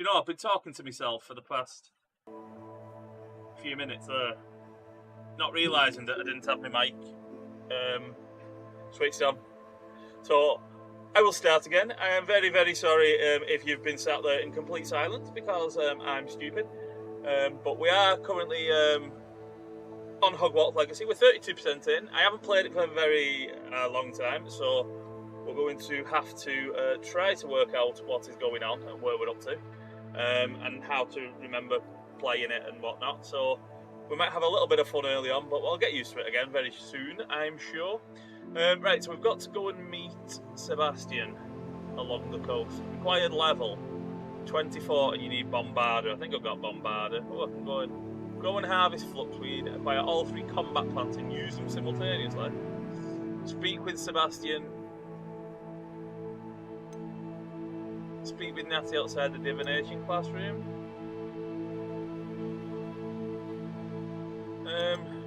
You know, I've been talking to myself for the past few minutes there, not realising that I didn't have my mic switched on. So I will start again. I am very, very sorry if you've been sat there in complete silence because I'm stupid. But we are currently on Hogwarts Legacy. We're 32% in. I haven't played it for a very long time, so we're going to have to try to work out what is going on and where we're up to, and how to remember playing it and whatnot. So we might have a little bit of fun early on, but we'll get used to it again very soon, I'm sure. Right, so we've got to go and meet Sebastian along the coast. Required level 24, and you need Bombarder. I think I've got Bombarder. Oh, I can go and harvest Fluxweed, acquire all 3 combat plants and use them simultaneously. Speak with Sebastian. Speak with Natty outside the divination classroom.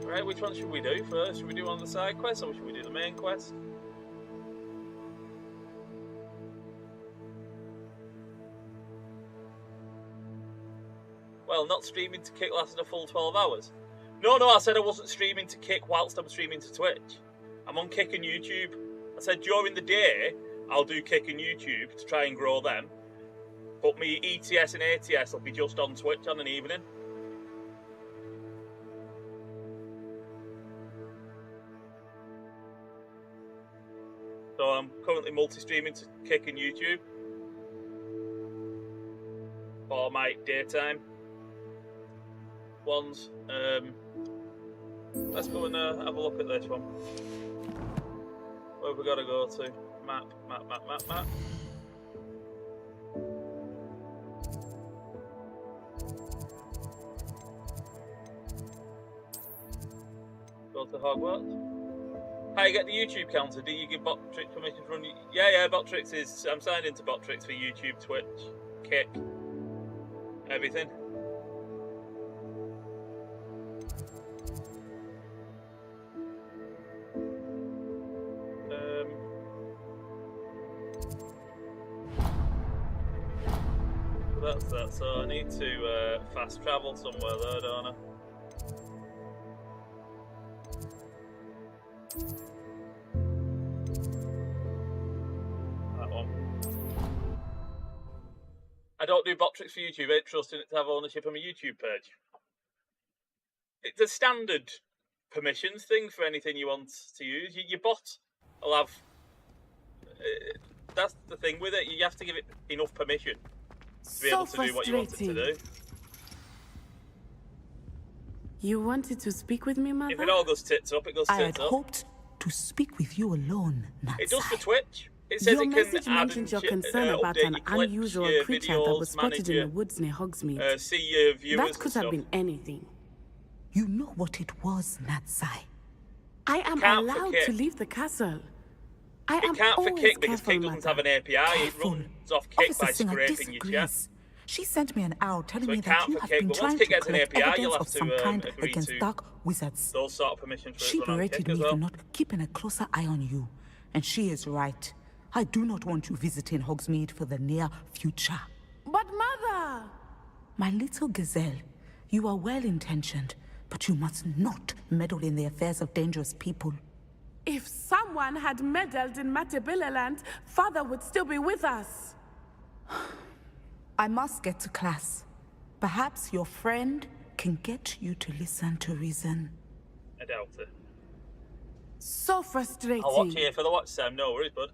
Right, which one should we do first? Should we do one of the side quests or should we do the main quest? Well, not streaming to Kick lasted a full 12 hours. No, I said I wasn't streaming to Kick whilst I'm streaming to Twitch. I'm on Kick and YouTube. I said during the day, I'll do Kick and YouTube to try and grow them. But me ETS and ATS will be just on Twitch on an evening. So I'm currently multi-streaming to Kick and YouTube for my daytime ones. Let's go and have a look at this one. Where have we got to go to? Map. Go to Hogwarts. How you get the YouTube counter? Do you give Botrix permission to run? Yeah. Botrix is. I'm signed into Botrix for YouTube, Twitch, Kick, everything. That's that. So I need to fast travel somewhere there, don't I? That one. I don't do Botrix for YouTube. I ain't trusting it to have ownership of my YouTube page. It's a standard permissions thing for anything you want to use. Your bot will have. That's the thing with it. You have to give it enough permission to be able to do what you want it to do. You wanted to speak with me, Mother? If it all goes tits up, it goes tits up. I had hoped to speak with you alone, Natsai. It does for Twitch. It says your it message can mentioned your concern about an unusual creature that was spotted in the woods near Hogsmeade. See your viewers. That could have been anything. You know what it was, Natsai. I am allowed to leave the castle. I am can't for always Kick because careful, Kick doesn't Mother. have an API. It runs off Kick by scraping your chat. She sent me an owl telling So me it that can't you for have Kick, been but trying once to Kick gets an collect API, you'll evidence have of to some kind agree against to dark wizards. those sort of permissions for She it to run on berated Kick me as well. for not keeping a closer eye on you, and she is right. I do not want you visiting Hogsmeade for the near future. But Mother! My little gazelle, you are well-intentioned, but you must not meddle in the affairs of dangerous people. If someone had meddled in Matabeleland, Father would still be with us. I must get to class. Perhaps your friend can get you to listen to reason. I doubt it. So frustrating. I'll watch here for the watch time, no worries, bud.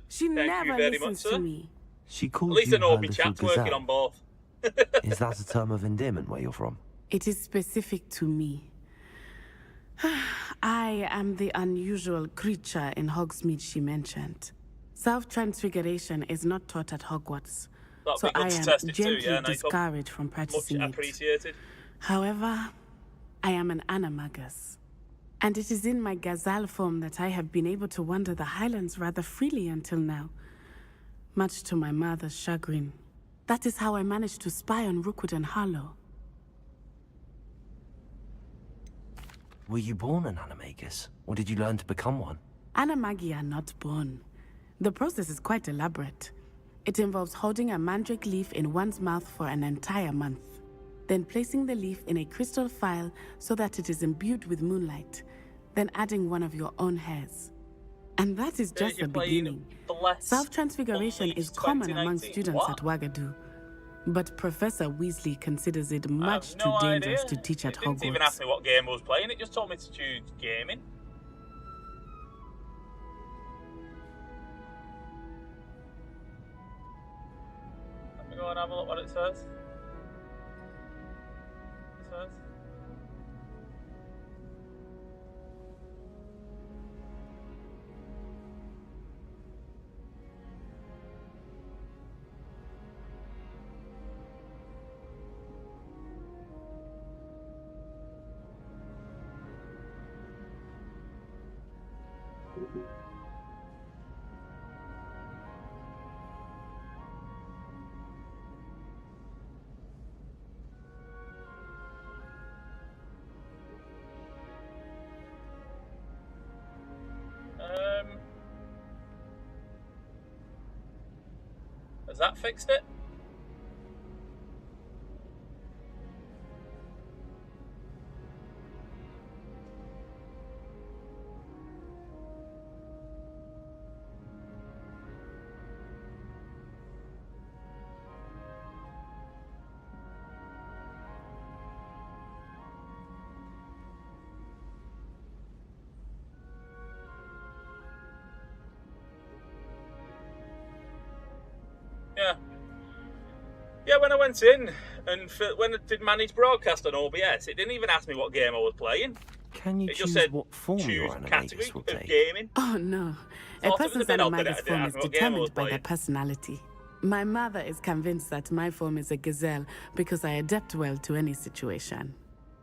She Thank never you very listens much, to sir. me. She At called least I you know her my little chat's working gazelle. on both. Is that a term of endearment where you're from? It is specific to me. I am the unusual creature in Hogsmeade she mentioned. Self-transfiguration is not taught at Hogwarts, That'd so be good I to am test it too, gently yeah, nice one. discouraged from Much practicing it. appreciated. However, I am an animagus, and it is in my gazelle form that I have been able to wander the Highlands rather freely until now, much to my mother's chagrin. That is how I managed to spy on Rookwood and Harlow. Were you born an animagus, or did you learn to become one? Animagi are not born. The process is quite elaborate. It involves holding a mandrake leaf in one's mouth for an entire month, then placing the leaf in a crystal phial so that it is imbued with moonlight, then adding one of your own hairs. And that is just the beginning. Self-transfiguration is common among students at Wagadu, but Professor Weasley considers it much too dangerous to teach at Hogwarts. It didn't even ask me what game I was playing, it just told me to choose gaming. Let me go and have a look what it says. Has that fixed it? Yeah, when I went in and when I did manage broadcast on OBS, it didn't even ask me what game I was playing. Can you it choose just said, what form your animagus will take? Gaming. Oh no, a person's animagus form is determined by their personality. My mother is convinced that my form is a gazelle because I adapt well to any situation.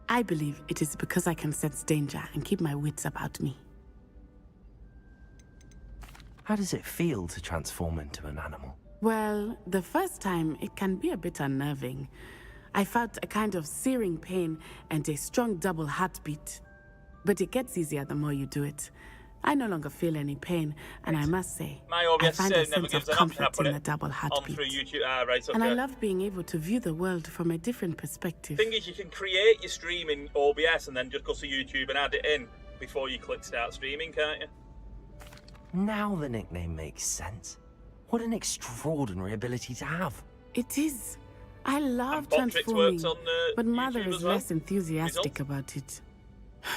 I believe it is because I can sense danger and keep my wits about me. How does it feel to transform into an animal? Well, the first time, it can be a bit unnerving. I felt a kind of searing pain and a strong double heartbeat. But it gets easier the more you do it. I no longer feel any pain, and I must say, I find a sense of comfort in the double heartbeat. Right, okay. And I love being able to view the world from a different perspective. The thing is, you can create your stream in OBS and then just go to YouTube and add it in before you click start streaming, can't you? Now the nickname makes sense. What an extraordinary ability to have. It is. I love transforming, but Mother is less enthusiastic about it.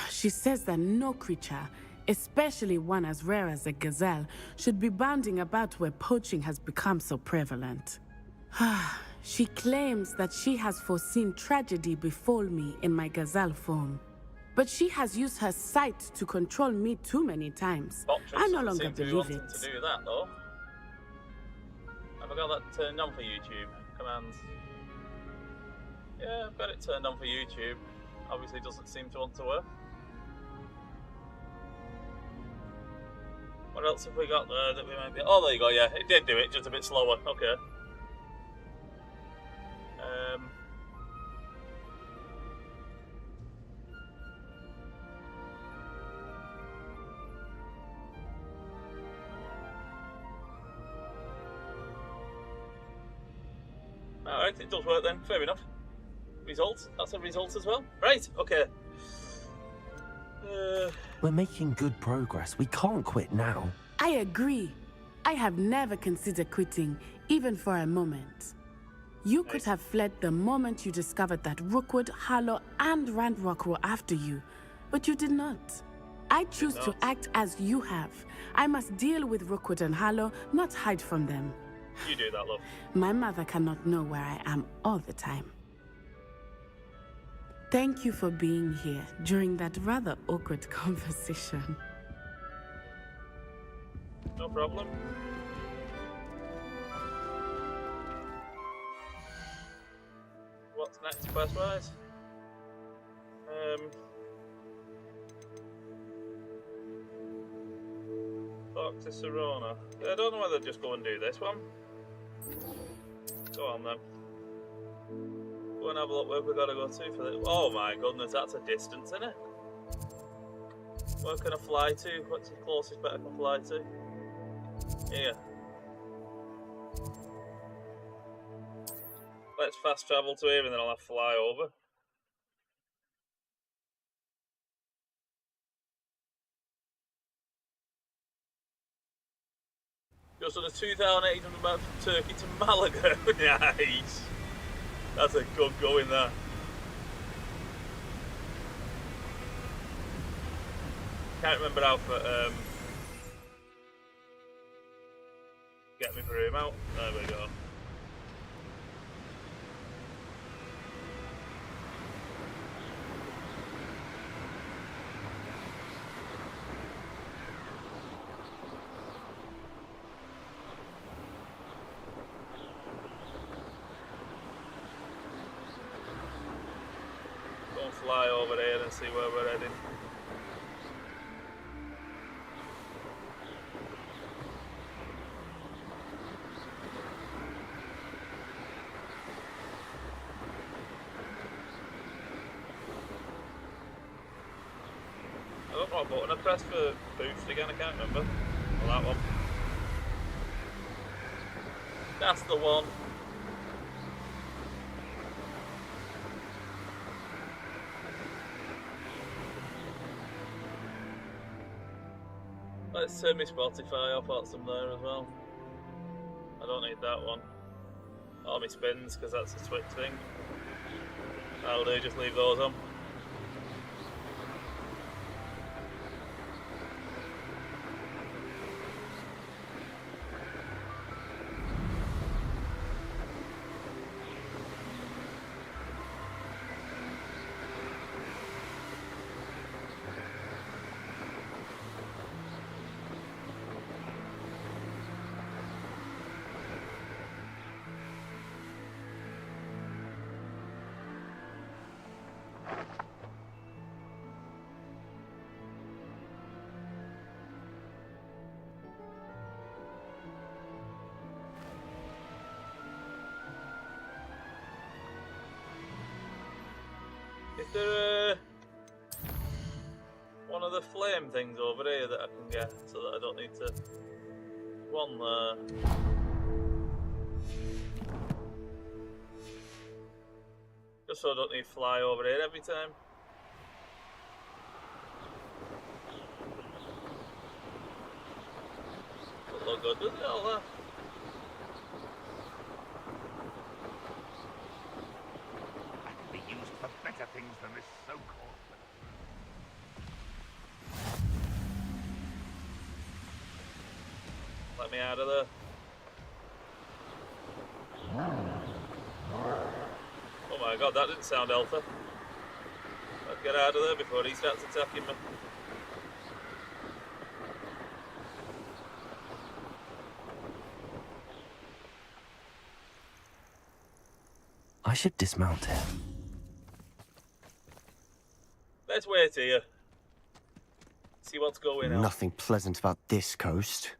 She says that no creature, especially one as rare as a gazelle, should be bounding about where poaching has become so prevalent. She claims that she has foreseen tragedy befall me in my gazelle form. But she has used her sight to control me too many times. I no longer believe it. To do that, though. Have I got that turned on for YouTube? Commands. Yeah, I've got it turned on for YouTube. Obviously it doesn't seem to want to work. What else have we got there that we might be... Oh, there you go, yeah. It did do it, just a bit slower. Okay. Alright, it does work then. Fair enough. Results. That's a result as well. Right, okay. We're making good progress. We can't quit now. I agree. I have never considered quitting, even for a moment. You could have fled the moment you discovered that Rookwood, Harlow, and Ranrock were after you, but you did not. I choose to act as you have. I must deal with Rookwood and Harlow, not hide from them. You do that, love. My mother cannot know where I am all the time. Thank you for being here during that rather awkward conversation. No problem. What's next, quest-wise? Talk to Serona. I don't know whether to just go and do this one. Go on then. Go and have a look where we've got to go to for this. Oh my goodness, that's a distance, isn't it? Where can I fly to? What's the closest bit I can fly to? Here. let's fast travel to here and then I'll have to fly over. Just on a 2,800 miles from Turkey to Malaga. Nice. That's a good going there. Can't remember how for get me room out. There we go. Go and fly over here and see where we're heading. I don't know what button I pressed for boost again, I can't remember. Well, that one. That's the one. Let's turn my Spotify off, that's them there as well. I don't need that one. Or my spins, because that's a Twitch thing. I'll do, just leave those on. Is there one of the flame things over here that I can get so that I don't need to... One there. Just so I don't need to fly over here every time. Doesn't look good, does it, all that? For better things than this so-called. Let me out of there. Oh my god, that didn't sound healthy. Let's get out of there before he starts attacking me. I should dismount here. Let's wait here. See what's going on. Nothing pleasant about this coast.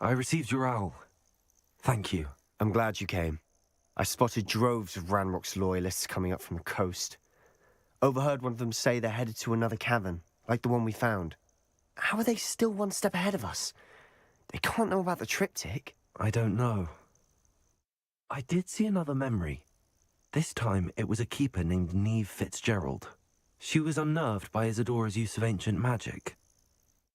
I received your owl. Thank you. I'm glad you came. I spotted droves of Ranrock's loyalists coming up from the coast. Overheard one of them say they're headed to another cavern, like the one we found. How are they still one step ahead of us? They can't know about the triptych. I don't know. I did see another memory. This time, it was a keeper named Neve Fitzgerald. She was unnerved by Isadora's use of ancient magic.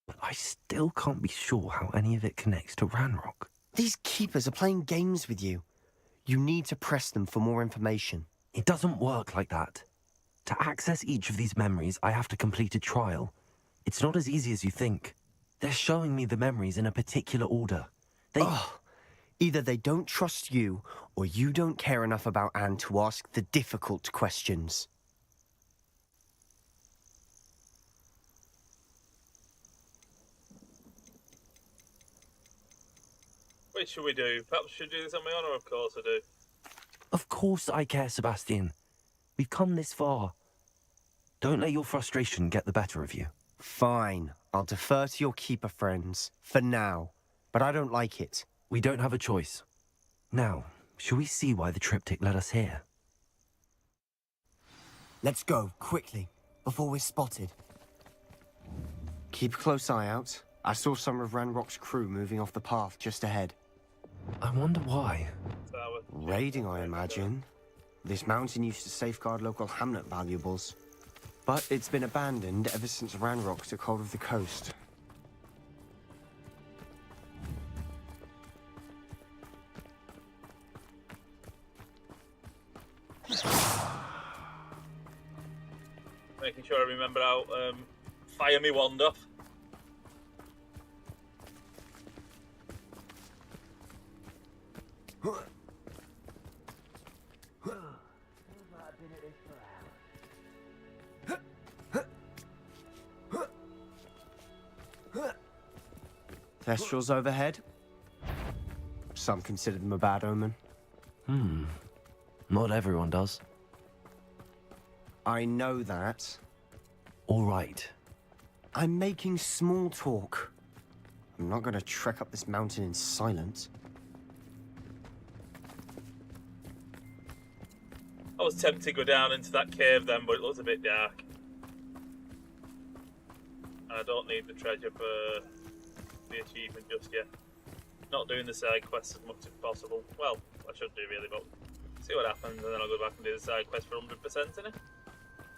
But I still can't be sure how any of it connects to Ranrock. These keepers are playing games with you. You need to press them for more information. It doesn't work like that. To access each of these memories, I have to complete a trial. It's not as easy as you think. They're showing me the memories in a particular order. Either they don't trust you, or you don't care enough about Anne to ask the difficult questions. Which should we do? Perhaps we should do this on my honour, of course I do. Of course I care, Sebastian. We've come this far. Don't let your frustration get the better of you. Fine. I'll defer to your keeper friends, for now. But I don't like it. We don't have a choice. Now, shall we see why the triptych led us here? Let's go, quickly, before we're spotted. Keep a close eye out. I saw some of Ranrock's crew moving off the path just ahead. I wonder why. Tower. Raiding, I imagine. This mountain used to safeguard local hamlet valuables. But it's been abandoned ever since Ranrock took hold of the coast. Making sure I remember how fire me wand off. Thestrals overhead. Some consider them a bad omen. Not everyone does. I know that. All right. I'm making small talk. I'm not going to trek up this mountain in silence. I was tempted to go down into that cave then, but it looks a bit dark. I don't need the treasure for the achievement just yet. Not doing the side quests as much as possible. Well, I should do really, but see what happens, and then I'll go back and do the side quest for 100% in it.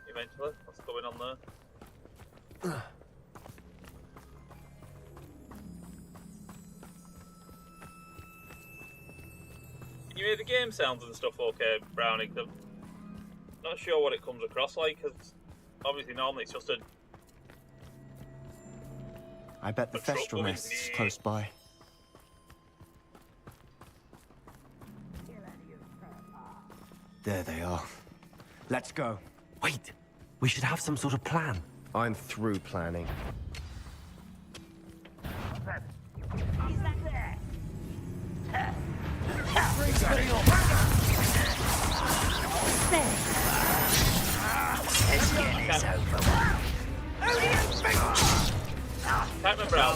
Eventually, what's going on there? Can you hear the game sounds and stuff okay, Brownie? I'm not sure what it comes across like, because obviously normally it's just a... I bet the Thestral nest is close by. There they are. Let's go. Wait, we should have some sort of plan. I'm through planning. Can't remember how.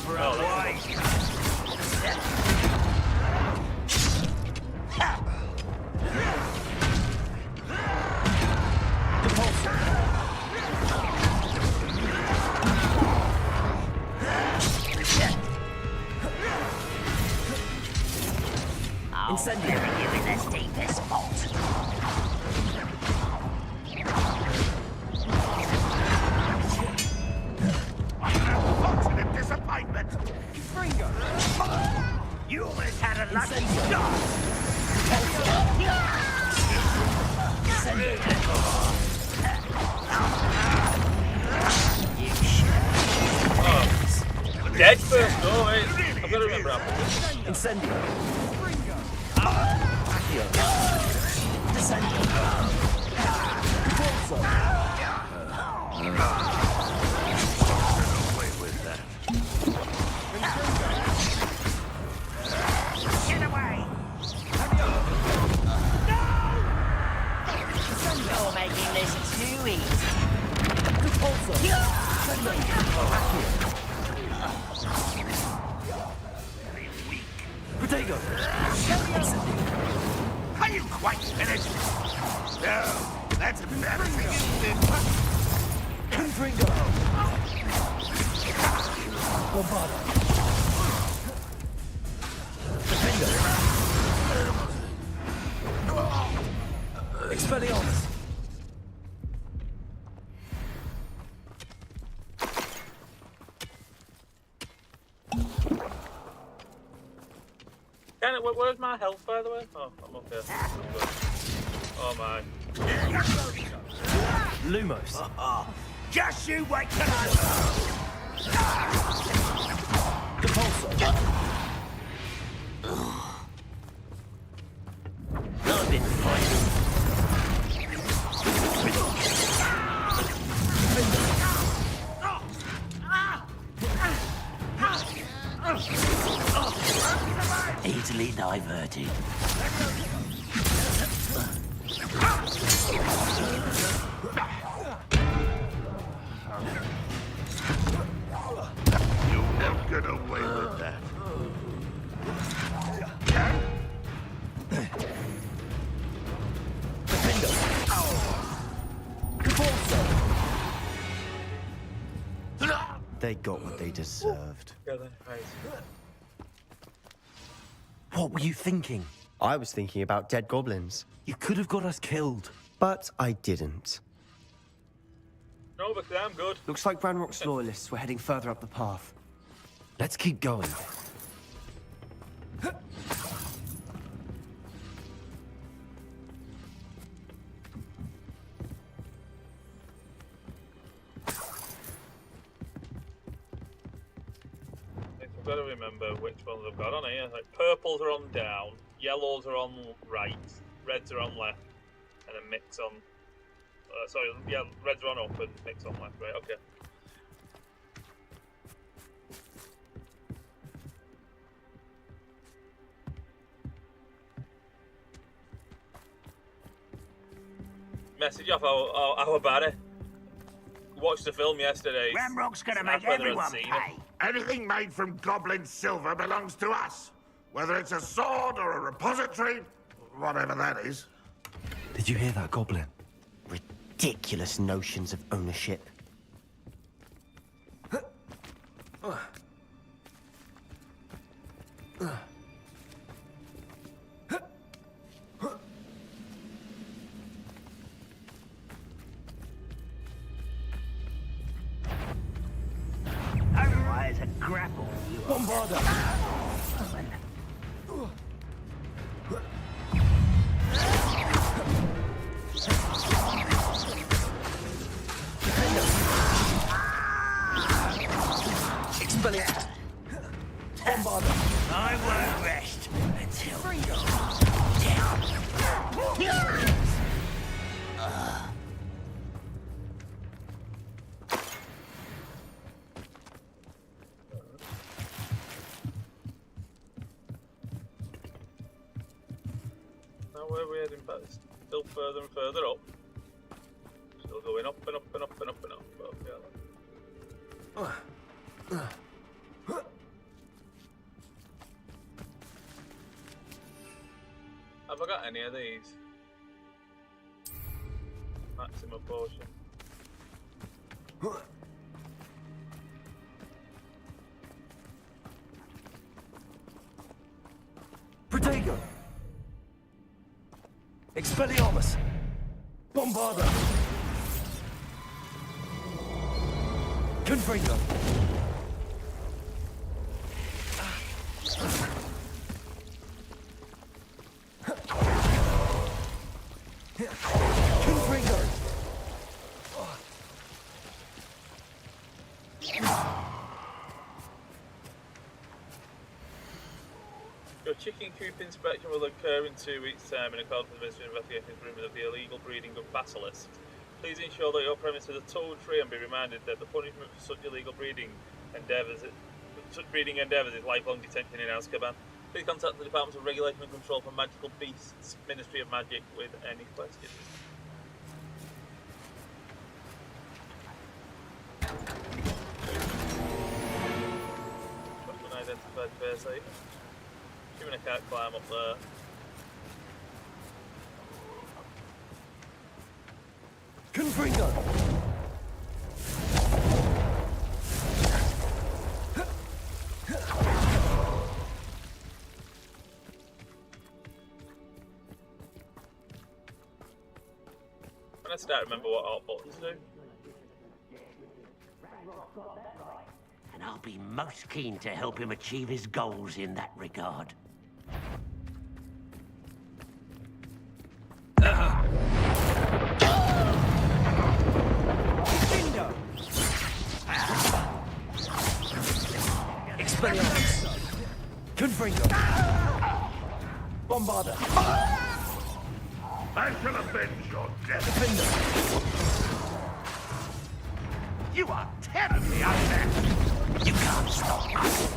I'll bury you in this deepest spot. Unfortunate disappointment. Fringo! You always had a lucky start. Dead first, no wait. I've got to remember after. Incendio. Away with that. Get away! You're making this too easy. Protego. Are you quite finished? No, that's embarrassing, isn't it? Confringo. Bombarda. Defender. Expelliarmus. Where's my health, by the way? Oh, I'm up here. Oh my. Lumos. Just you wait till I Depulso. I've been fighting. Easily diverted. You won't get away with that. They got what they deserved. Yeah, then, right. What were you thinking? I was thinking about dead goblins, You could have got us killed. but I didn't. No, because I'm good. Looks like Ranrock's loyalists were heading further up the path. Let's keep going. I've got to remember which ones I've got on here. Like purples are on down, yellows are on right, reds are on left, and a mix on. Sorry, yeah, reds are on up and mix on left. Right, okay. Message off our Barry. Watched the film yesterday. Ramrock's gonna Asked make whether I'd everyone seen it. pay. Anything made from goblin silver belongs to us. Whether it's a sword or a repository, whatever that is. Did you hear that, Goblin? Ridiculous notions of ownership. Otherwise, a grapple you are. Bombarda! Expelliarmus! Bombarda! I won't rest until Now where are we heading back? Still further and further up. Still going up and up and up and up and up. But yeah. Have I got any of these? Maximum potion. Protego! Expelliarmus! Bombarda! Confringo! Confringo! Your chicken coop inspection will occur in 2 weeks' time in accordance with the Ministry of Investigation's rumours of the illegal breeding of basilisks. Please ensure that your premises are toad-free and be reminded that the punishment for such illegal breeding endeavours is lifelong detention in Azkaban. Please contact the Department of Regulation and Control for Magical Beasts, Ministry of Magic, with any questions. Unidentified fair safe. Assuming I can't climb up there. Confringo! When I start to remember what alt buttons do. and I'll be most keen to help him achieve his goals in that regard. Expelliarmus! Confringo! Bombarda! I shall avenge your death. Defender! You are terribly unfair. You can't stop us.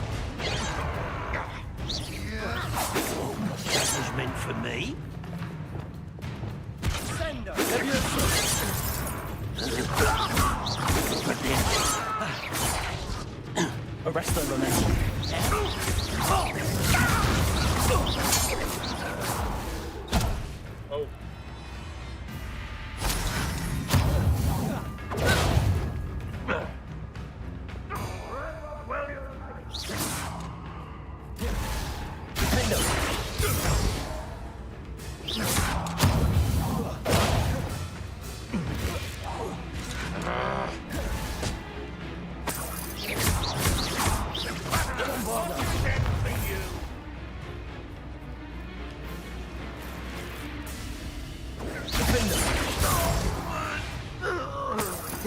This was meant for me. But then, Arresto Lorena. Oh. Defender!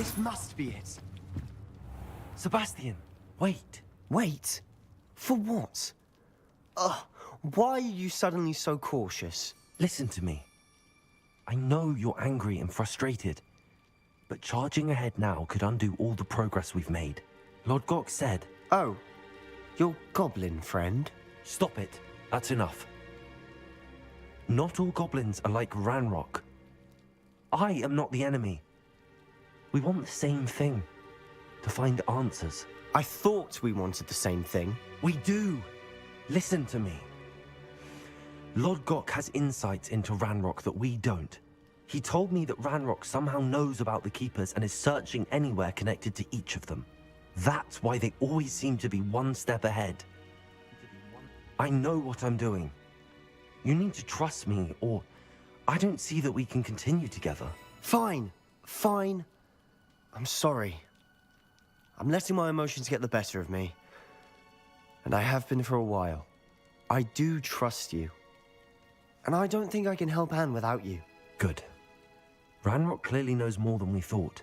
This must be it. Sebastian, wait. Wait? For what? Ugh, why are you suddenly so cautious? Listen to me. I know you're angry and frustrated, but charging ahead now could undo all the progress we've made. Lord Gok said... Oh, your goblin friend? Stop it. That's enough. Not all goblins are like Ranrock. I am not the enemy. We want the same thing. To find answers. I thought we wanted the same thing. We do. Listen to me. Lord Gok has insights into Ranrock that we don't. He told me that Ranrock somehow knows about the Keepers and is searching anywhere connected to each of them. That's why they always seem to be one step ahead. I know what I'm doing. You need to trust me, or I don't see that we can continue together. Fine, fine. I'm sorry. I'm letting my emotions get the better of me. And I have been for a while. I do trust you. And I don't think I can help Anne without you. Good. Ranrock clearly knows more than we thought.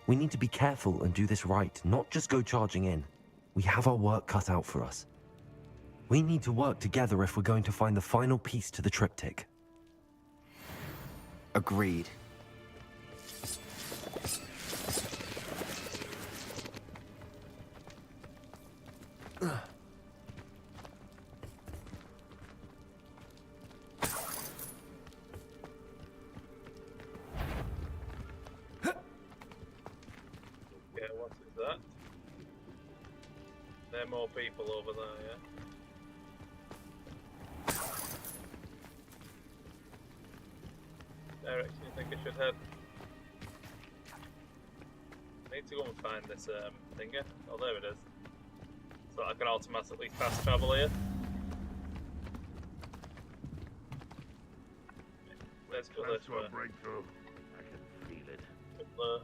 We need to be careful and do this right, not just go charging in. We have our work cut out for us. We need to work together if we're going to find the final piece to the triptych. Agreed. Yeah, what is that? There are more people over there, yeah? Direction you think I should head? I need to go and find this thingy. Oh, there it is. So I can automatically fast travel here. Let's go this way. Breakthrough. I can feel it. Up there.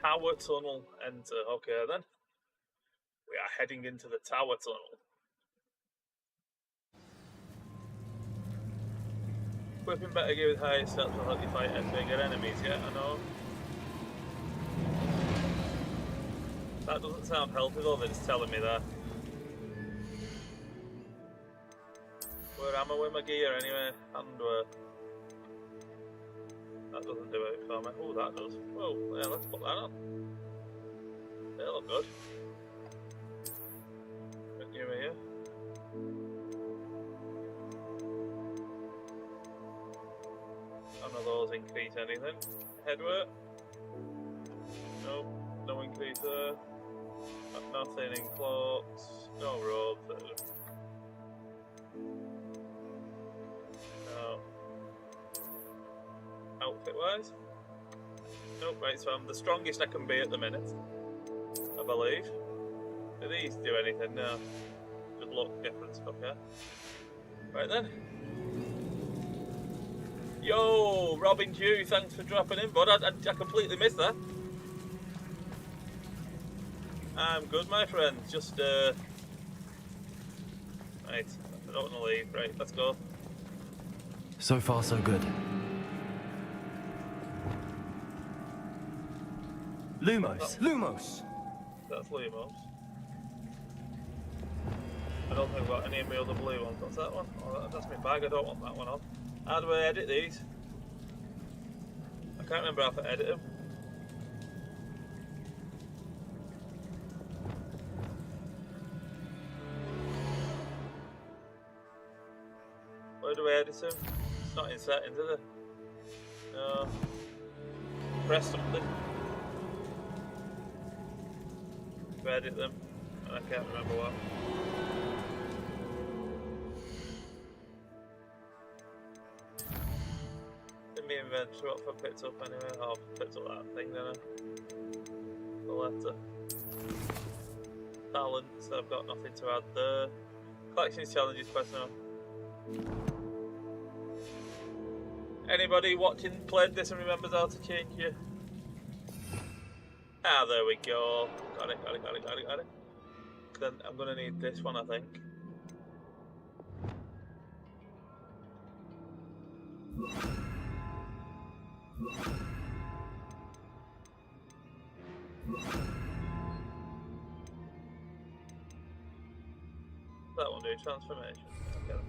Tower tunnel enter. Okay then. We are heading into the tower tunnel. Equipping better gear with higher stats will help you fight bigger enemies, yeah, I know. That doesn't sound healthy though, that it's telling me that. Where am I with my gear anyway? Handwear. That doesn't do it for me. Oh, that does. Whoa, yeah, let's put that on. They look good. Get you here. None of those increase anything. Headwear. Nope, no increase there. Nothing in cloaks. No robes. No. Outfit wise? Nope, right, so I'm the strongest I can be at the minute. I believe. Do these do anything? No. Just look different stuff, yeah? Right then. Yo, Robin Dew, thanks for dropping in, bud. I completely missed that. I'm good, my friend. Just, right, I don't want to leave. Right, let's go. So far, so good. Lumos! Lumos! That's Lumos. I don't think I've got any of my other blue ones. What's that one? Oh, that's my bag. I don't want that one on. How do I edit these? I can't remember how to edit them. Where do I edit them? It's not in settings, is it? No. Press something. To edit them. And I can't remember what. In my inventory, what have I picked up anyway? Oh, I've picked up that thing, didn't I? The letter. Talents, I've got nothing to add there. Collections, challenges, personal. Anybody watching played this and remembers how to change your... Ah, there we go. Got it. Then I'm going to need this one, I think. That one do transformation. Okay.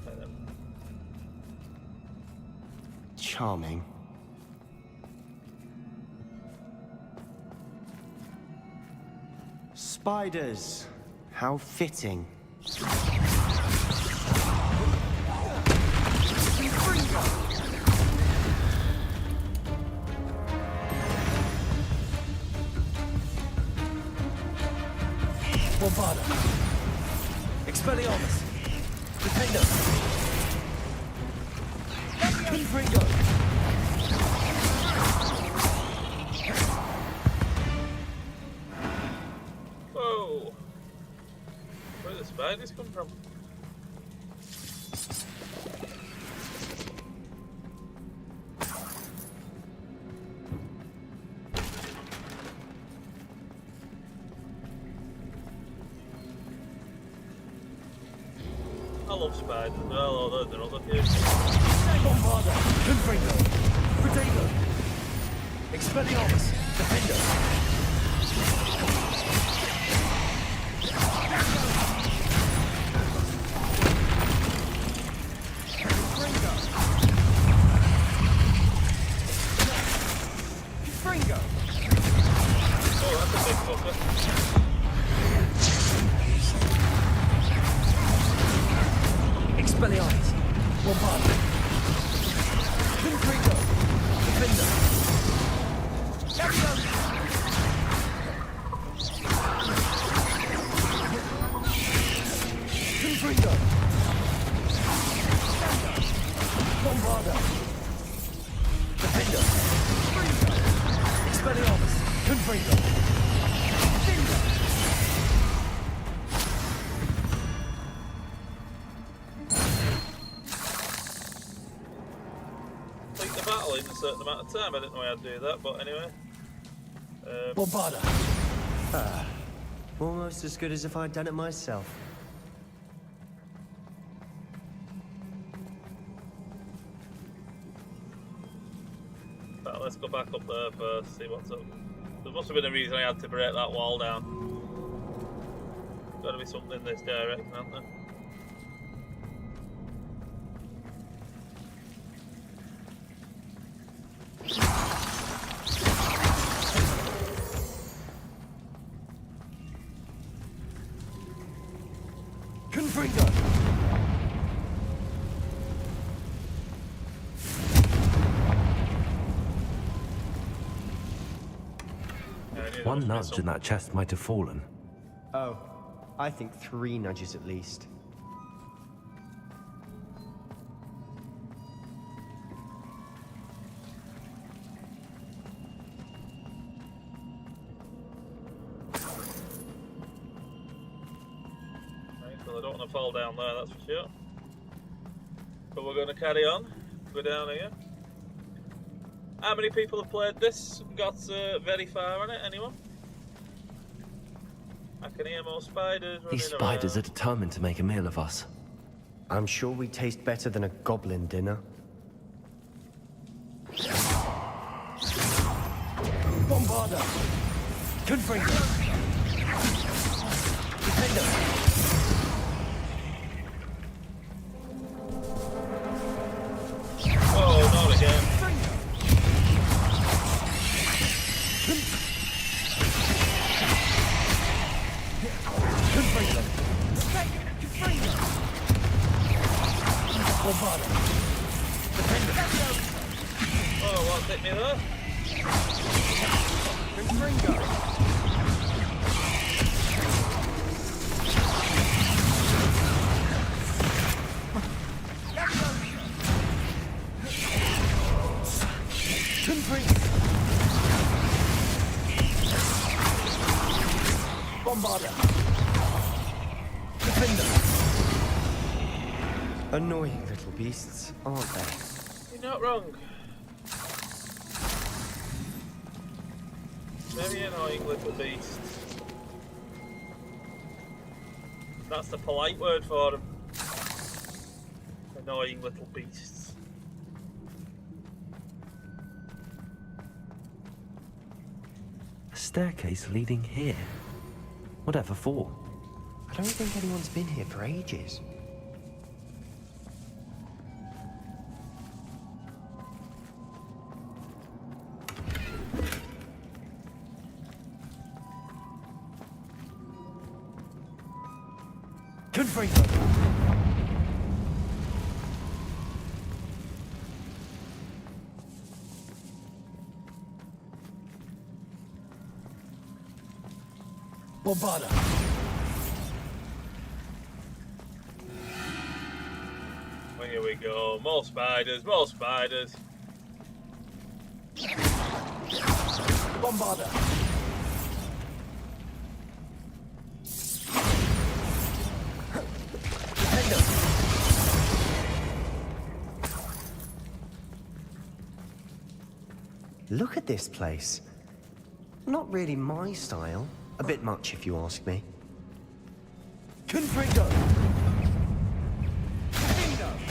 Okay then. Charming. Spiders. How fitting. Bombarda. Expelliarmus. Defender. Confringo. Whoa! Where did the spiders come from? I love spiders as well, although they're other kids. Bombarda. Confringo. Protego. Expelliarmus. Defender. Confringo. Oh, that's a big fucker. Expelliarmus. Bombarda. Confringo. Defender. Confringo. Bombarda. Defender. Expelliarmus. Confringo. Complete the battle in a certain amount of time. I didn't know I'd do that, but anyway. Bombarda. Almost as good as if I'd done it myself. Right, let's go back up there first, see what's up. There must have been a reason I had to break that wall down. Gotta be something in this direction, hasn't there? Confringo. One nudge and that chest might have fallen. Oh, I think 3 nudges at least. Well, I don't want to fall down there, that's for sure. But we're going to carry on. Go down here. How many people have played this? Got very far on it? Anyone? I can hear more spiders running These spiders are around. determined to make a meal of us. I'm sure we taste better than a goblin dinner. Bombarda. Confringo. Defender. Oh, not again. Confringo. Confringo. Bombarda. Defender. Oh, what hit me there? Confringo. Confringo. Bombarda. Defender. Annoying little beasts, aren't they? You're not wrong. Very annoying little beasts. That's the polite word for them. Annoying little beasts. A staircase leading here. Whatever for? I don't think anyone's been here for ages. Confringo! Bombada! Well, here we go. More spiders, more spiders. Bombada! Look at this place. Not really my style. A bit much, if you ask me. Confringo!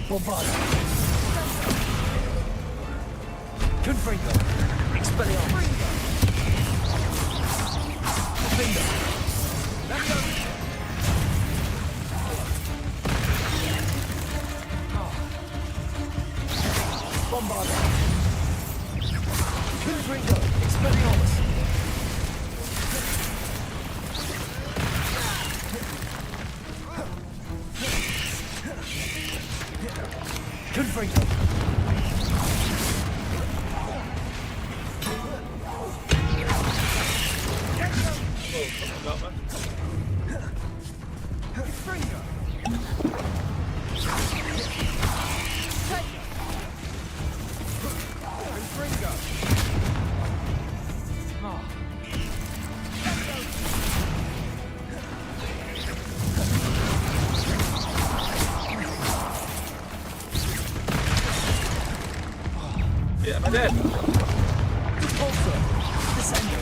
Bombada! Confringo! Expelliarmus! Confringo! Bombada! Confringo! Expelliarmus! Confringo! Yeah, am I dead? Also, descendo.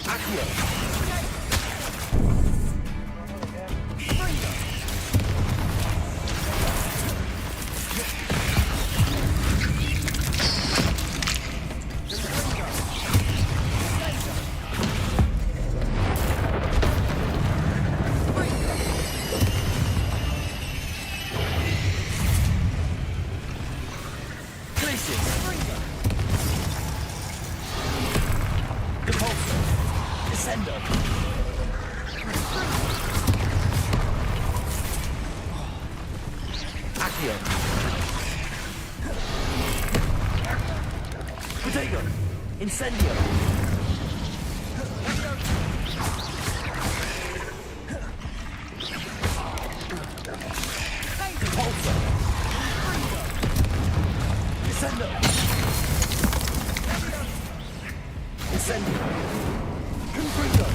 Accio. Descendo. Accio. Protego. Incendio. Repulsor. Descendo. Incendio. Confringo.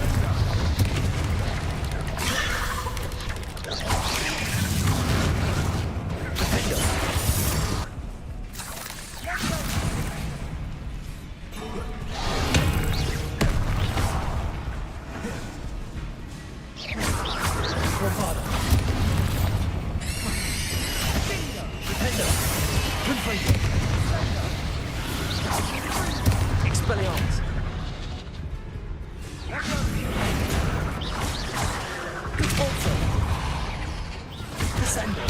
Defendo. Bravado. Defendo. Confringo. Expelliarmus. Also, descendo.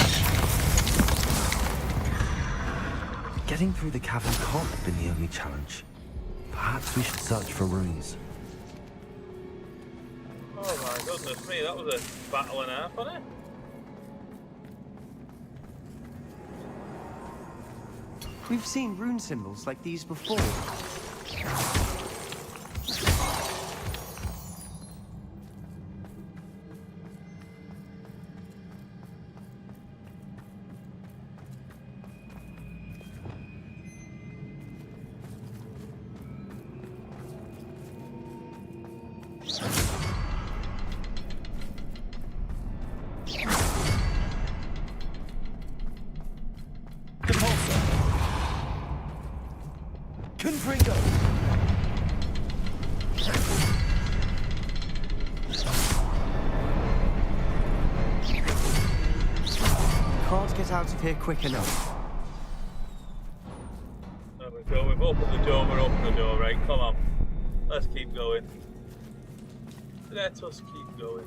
Getting through the cavern can't have been the only challenge. Perhaps we should search for runes. Oh my goodness me, that was a battle and a half, wasn't it? We've seen rune symbols like these before. Confringo. can't get out of here quick enough. There we go, we've opened the door, we're opening the door, right, come on. Let's keep going. Let us keep going.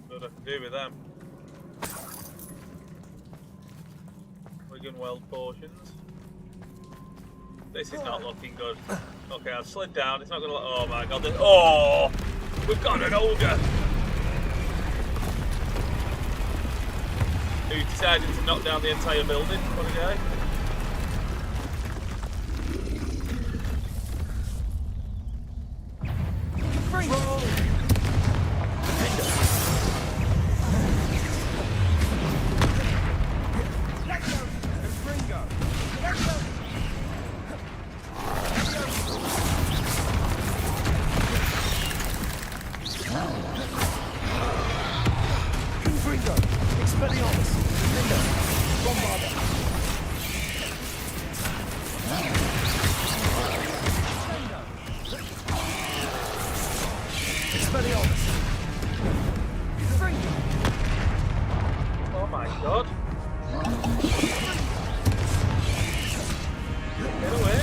What I can do with them. Wigan Weld potions. This is not looking good. Okay, I've slid down. It's not gonna. Oh my god! Oh, we've got an ogre. Who's decided to knock down the entire building? What a guy! Oh my god! Get away!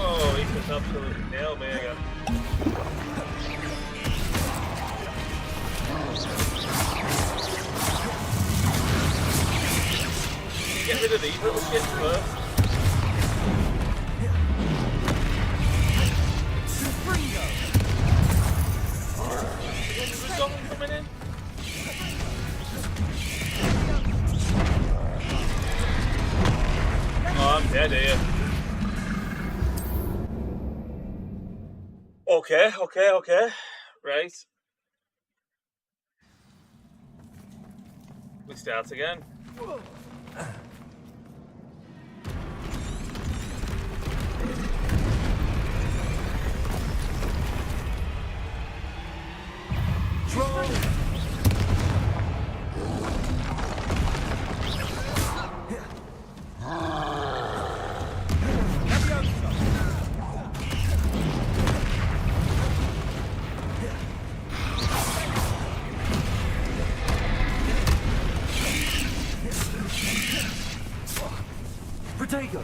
Oh, he just absolutely nailed me again. Get rid of these little shits first. Is the goblin coming in? Oh, I'm dead here. Okay. Right. We start again. Protego!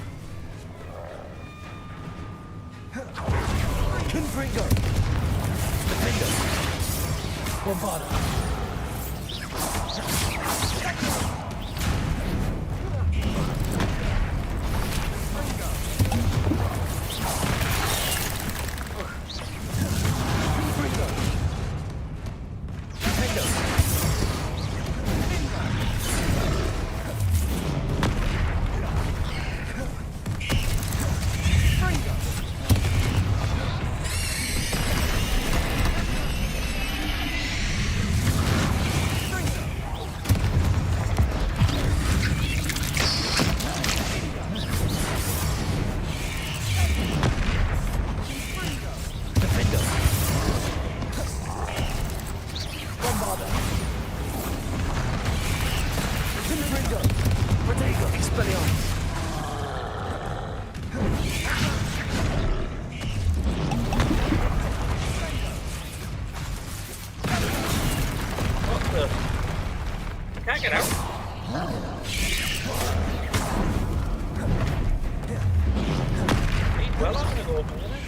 Confringo! Defender! Bombarda! Can't get out. Well, I'm gonna go up a minute.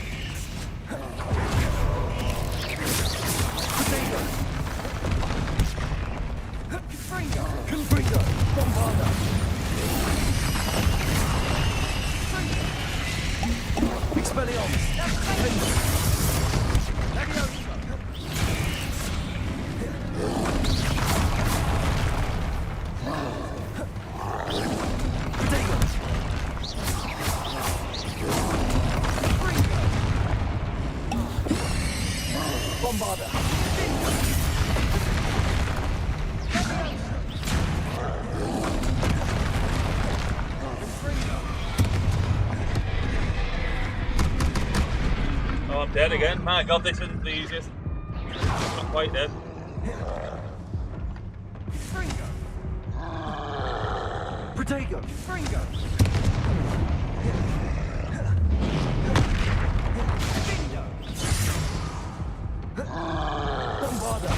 Confringo! Bombarda! Expelliarmus! Bombarda! I'm dead again. My god, this isn't the easiest. I'm not quite dead. Protego! Fringo! Bombarda!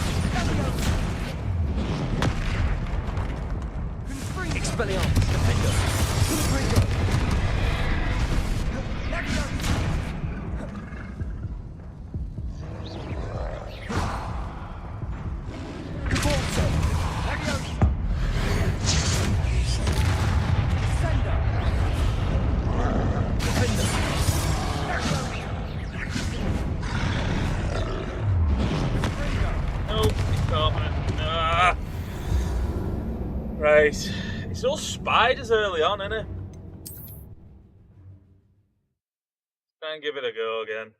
Expelliarmus! Defender! Fringo! Right, it's all spiders early on, isn't it? Let's try and give it a go again.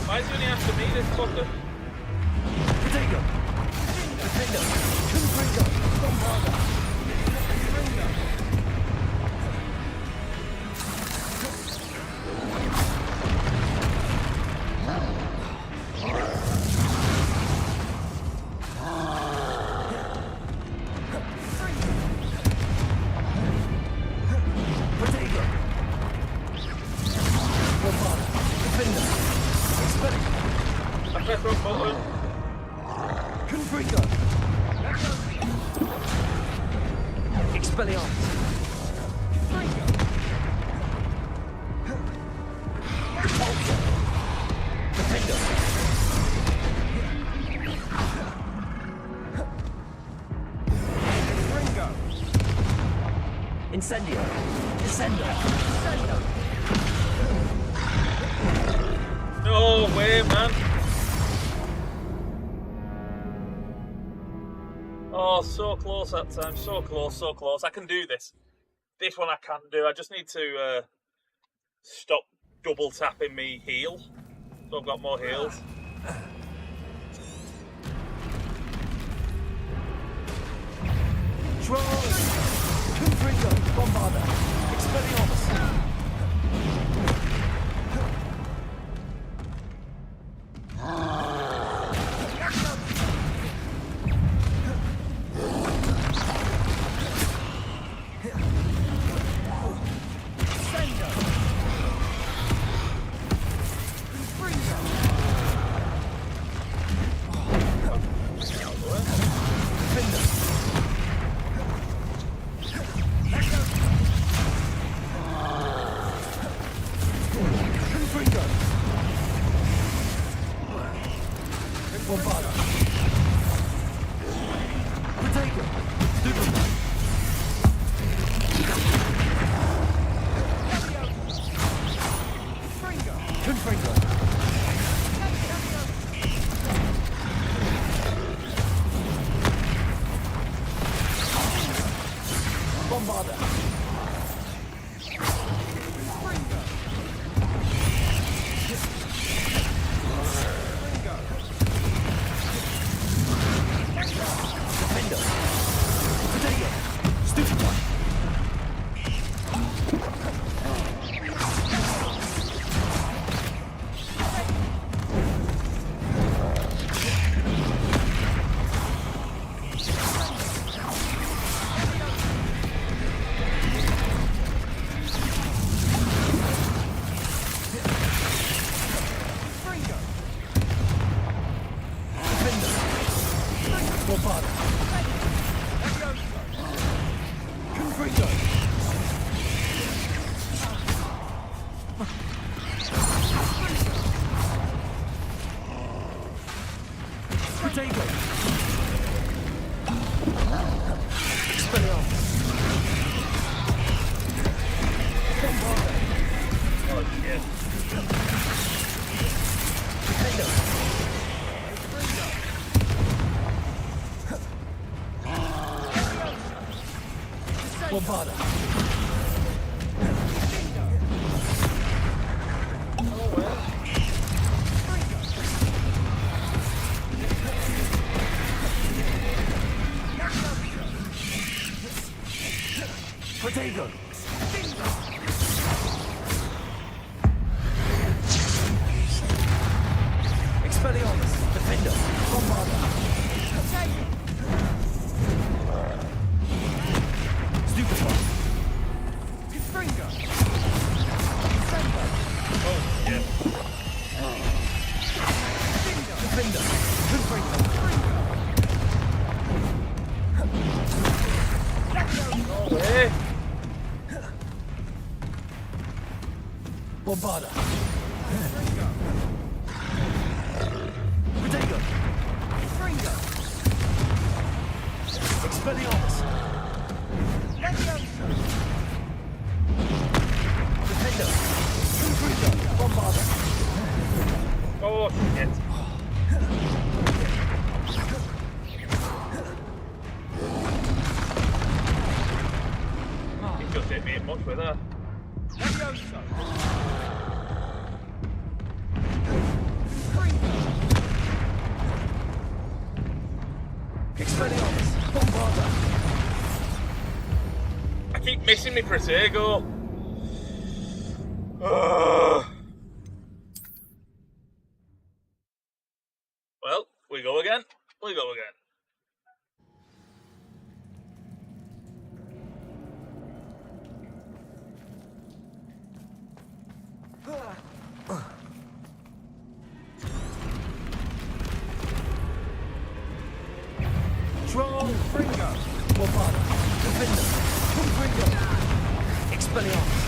Why is he only after me, this fucker? Protego! Defender! Confringo! Bombarda! Protego! Bombarda! Defender! I pressed wrong button. Confringo! Expelliarmus. Defender. Incendio. Descendo. No way, man. Oh, so close that time. So close, so close. I can do this. This one I can do. I just need to stop double tapping me heal. So I've got more heals. Trolls. Confringo. Bombarda. Expelliarmus. Bombarda. Potato. Expelliarmus. Defender. Bombarda. Stupefy. Confringo. Oh, yeah. Defender. Confringo. No way. Bombarda. Potato. Confringo. Expelliarmus. Defender. Confringo. Bombarda. Oh, shit. He just hit me in much with that. Expelliarmus. Bombarda. I keep missing me Protego. Well, we go again. We go again. Troll. Fringo. Bombarda. Defender. Confringo. Expelliarmus.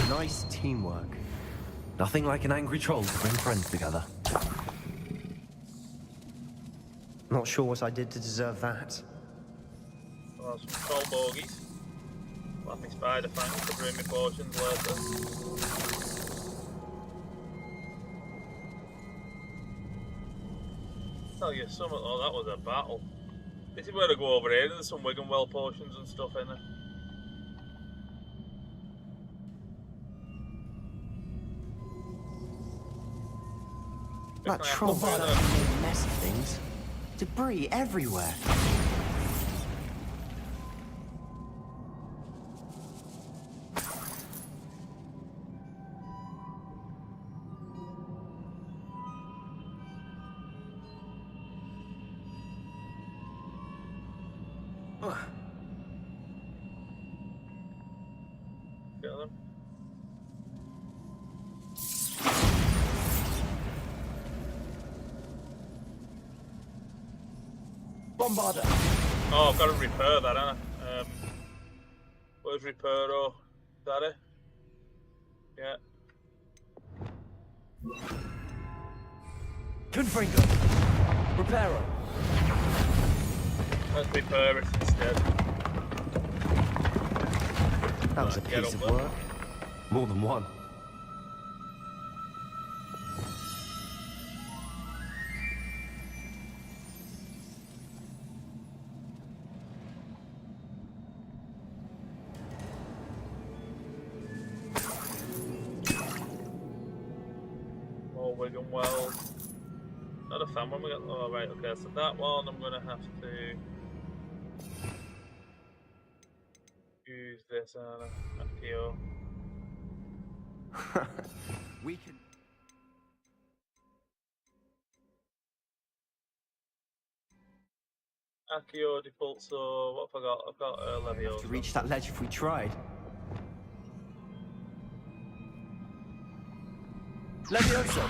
Nice teamwork. Nothing like an angry troll to bring friends together. Not sure what I did to deserve that. Well, some troll bogies. Flappy spider fangs to bring me potions later. Tell you something, oh, that was a battle. This is where I go over here, and there's some Wiggenwell potions and stuff in there. That troll made a mess of things. Debris everywhere. Get them. Bombarder. Oh, I've got to repair that, haven't I? Where's Reparo? Is that it? Yeah. Confringo. Reparo. Let's repair it instead. That was a Get piece up of there. work. More than one. More Wiggenwell. Not a fan when we got. Oh, right, okay, so that one I'm gonna have to use this Akio. We can. Akio default, so what have I got? I've got Leviosa. To reach that ledge if we tried. Leviosa.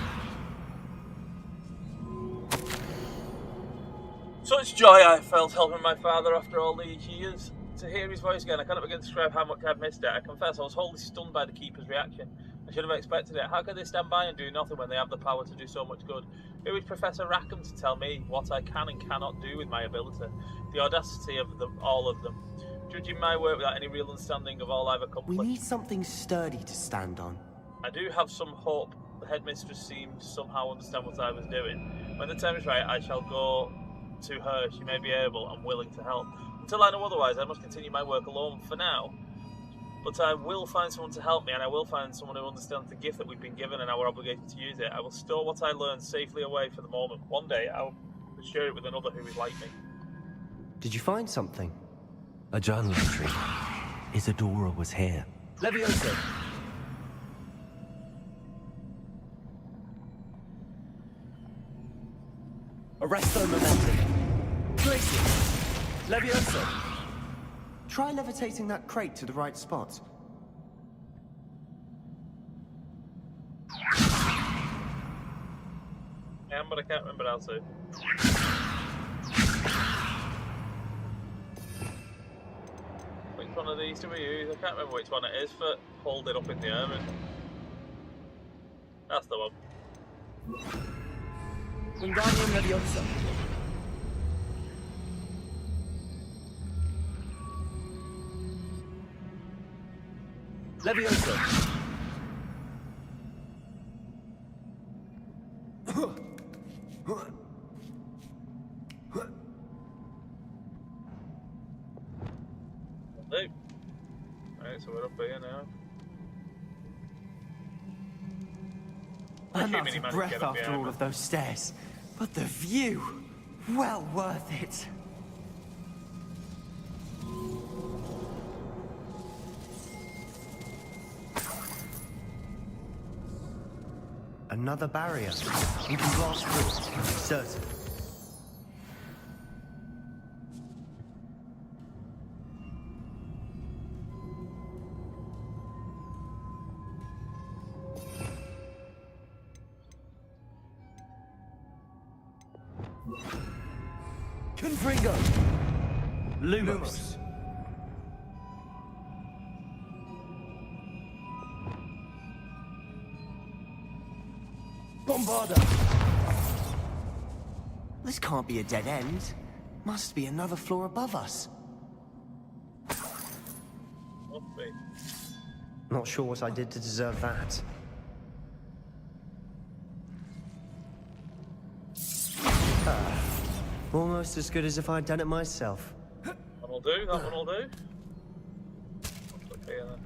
Such joy I felt helping my father after all these years. To hear his voice again, I cannot begin to describe how much I've missed it. I confess I was wholly stunned by the Keeper's reaction. I should have expected it. How could they stand by and do nothing when they have the power to do so much good? Who is Professor Rackham to tell me what I can and cannot do with my ability? The audacity of them, all of them. judging my work without any real understanding of all I've We accomplished. need something sturdy to stand on. I do have some hope the headmistress seemed to somehow understand what I was doing. When the time is right, I shall go to her. She may be able and willing to help. Until I know otherwise, I must continue my work alone for now. But I will find someone to help me, and I will find someone who understands the gift that we've been given and our obligation to use it. I will store what I learned safely away for the moment. One day, I'll share it with another who is like me. Did you find something? A journal entry. Isadora was here. Levioso. Arresto momentum. Glacius. Levioso. Try levitating that crate to the right spot. I am, but I can't remember how to. Which one of these do we use? I can't remember which one it is for hold it up in the air. That's the one. Wingardium Leviosa. Leviosa. Alright, so we're up here now. I'm Assuming out he of managed to breath get up after here, all of those stairs. But the view, well worth it. Another barrier. We can blast through it, certain. Confringo. Lumos. Bombarda. This can't be a dead end. Must be another floor above us. Must be. Not sure what I did to deserve that. Almost as good as if I'd done it myself. That will do, that one will do. Okay, then.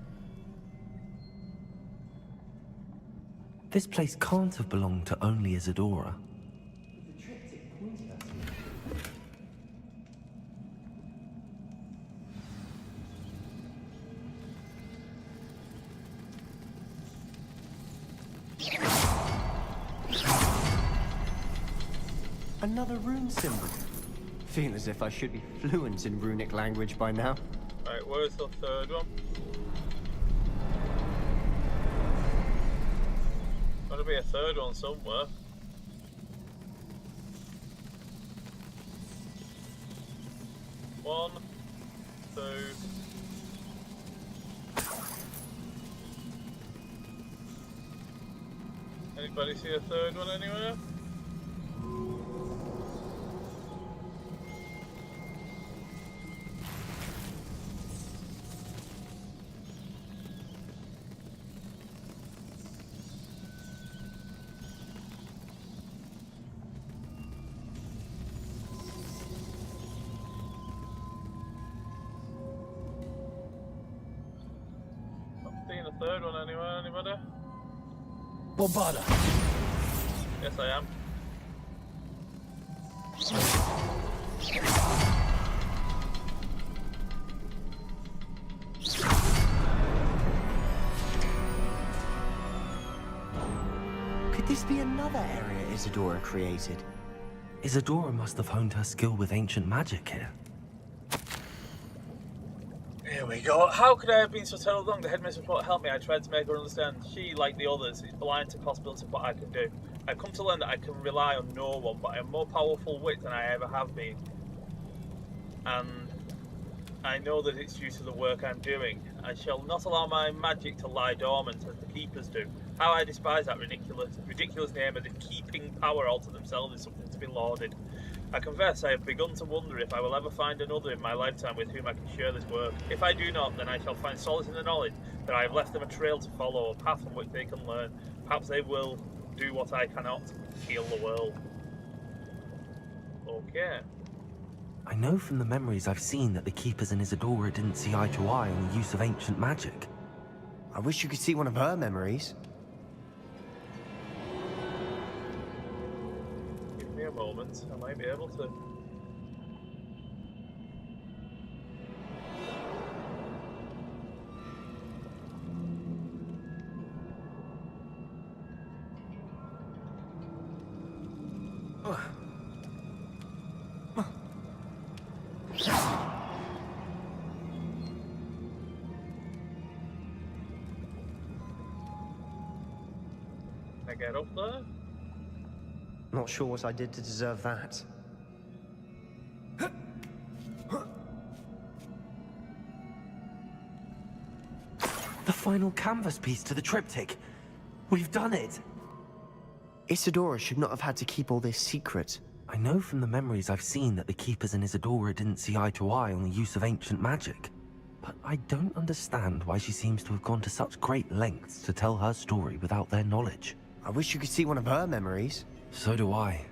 This place can't have belonged to only Isadora. Another rune symbol. Feel as if I should be fluent in runic language by now. Right, where's the third one? Gotta be a third one somewhere. One, two. Anybody see a third one anywhere? Seeing a third one anywhere, anybody? Bombarda. Yes, I am. Could this be another area Isadora created? Isadora must have honed her skill with ancient magic here. Here we go. How could I have been so terrible wrong? The headmistress won't help me. I tried to make her understand. She, like the others, is blind to possibilities of what I can do. I've come to learn that I can rely on no one, but I am more powerful wit than I ever have been. And I know that it's due to the work I'm doing. I shall not allow my magic to lie dormant as the keepers do. How I despise that ridiculous name as if keeping power all to themselves is something to be lauded. I confess I have begun to wonder if I will ever find another in my lifetime with whom I can share this work. If I do not, then I shall find solace in the knowledge that I have left them a trail to follow, a path from which they can learn. Perhaps they will do what I cannot, heal the world. Okay. I know from the memories I've seen that the Keepers and Isadora didn't see eye to eye on the use of ancient magic. I wish you could see one of her memories. Give me a moment, I might be able to. Can I get up there? Not sure what I did to deserve that. The final canvas piece to the triptych. We've done it! Isadora should not have had to keep all this secret. I know from the memories I've seen that the Keepers and Isadora didn't see eye to eye on the use of ancient magic. But I don't understand why she seems to have gone to such great lengths to tell her story without their knowledge. I wish you could see one of her memories. So do I.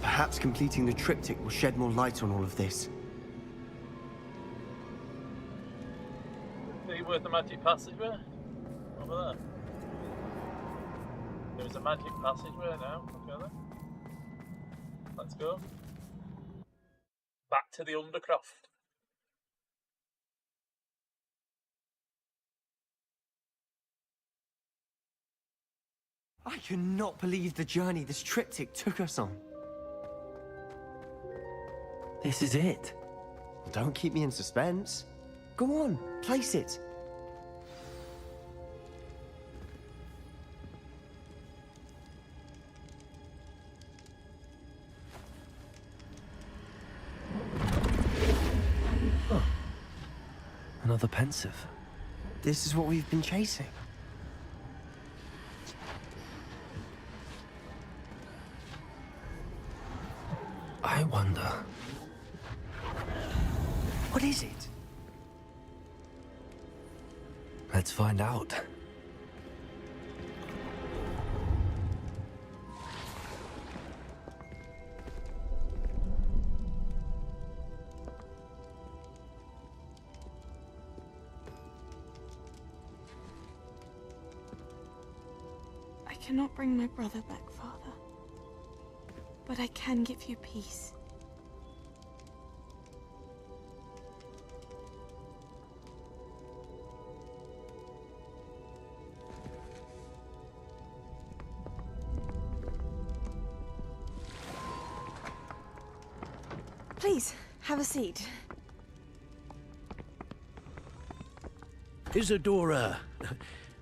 Perhaps completing the triptych will shed more light on all of this. See where the magic passageway? Over there. There's a magic passageway now. Okay then. Let's go. Back to the Undercroft. I cannot believe the journey this triptych took us on. This is it. Don't keep me in suspense. Go on, place it. Oh. Another pensive. This is what we've been chasing. I wonder. What is it? Let's find out. I cannot bring my brother back, Father. But I can give you peace. Please, have a seat. Isadora,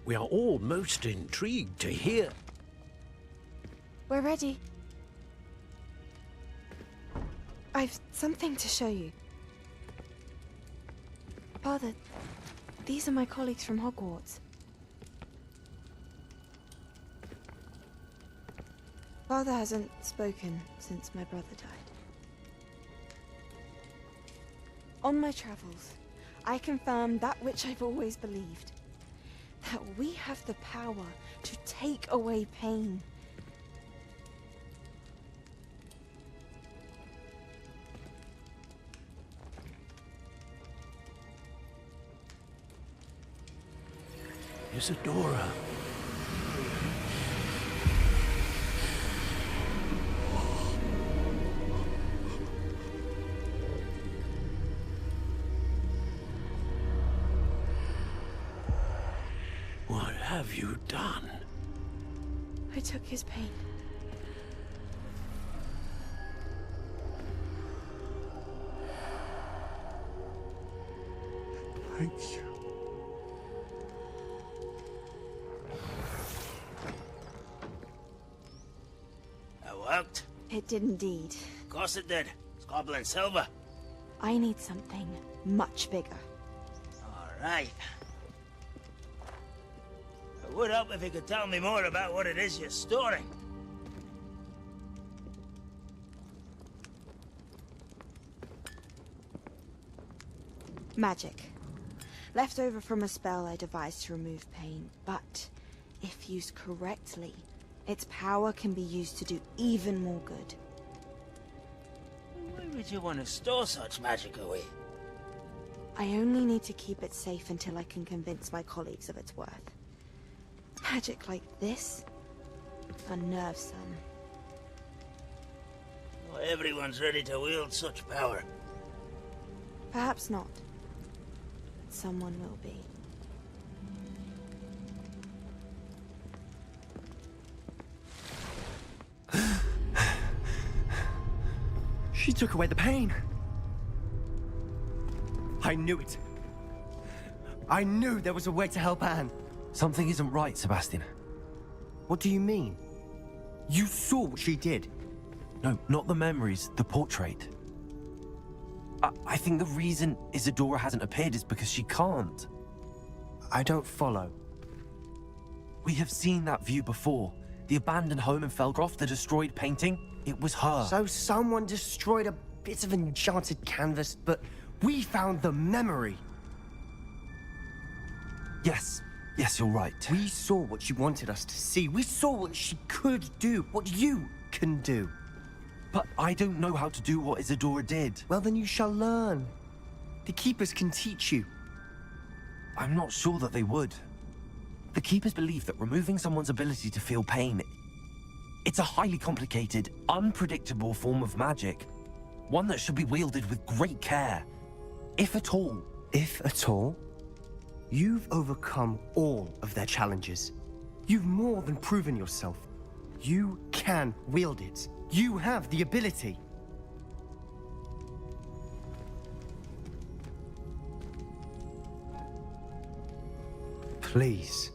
we are all most intrigued to hear. We're ready. I've something to show you. Father, these are my colleagues from Hogwarts. Father hasn't spoken since my brother died. On my travels, I confirmed that which I've always believed. That we have the power to take away pain. Isadora. What have you done? I took his pain. Thank you. That worked? It did indeed. Of course it did. It's goblin silver. I need something much bigger. All right. It would help if you could tell me more about what it is you're storing. Magic. Left over from a spell I devised to remove pain, but if used correctly, its power can be used to do even more good. Why would you want to store such magic away? I only need to keep it safe until I can convince my colleagues of its worth. Magic like this unnerves some. Not everyone's ready to wield such power. Perhaps not. But someone will be. She took away the pain. I knew it. I knew there was a way to help Anne. Something isn't right, Sebastian. What do you mean? You saw what she did. No, not the memories, the portrait. I think the reason Isadora hasn't appeared is because she can't. I don't follow. We have seen that view before. The abandoned home in Felgroth, the destroyed painting, it was her. So someone destroyed a bit of enchanted canvas, but we found the memory. Yes, you're right. We saw what she wanted us to see. We saw what she could do, what you can do. But I don't know how to do what Isadora did. Well, then you shall learn. The Keepers can teach you. I'm not sure that they would. The Keepers believe that removing someone's ability to feel pain, it's a highly complicated, unpredictable form of magic. One that should be wielded with great care. If at all. If at all? You've overcome all of their challenges. You've more than proven yourself. You can wield it. You have the ability. Please,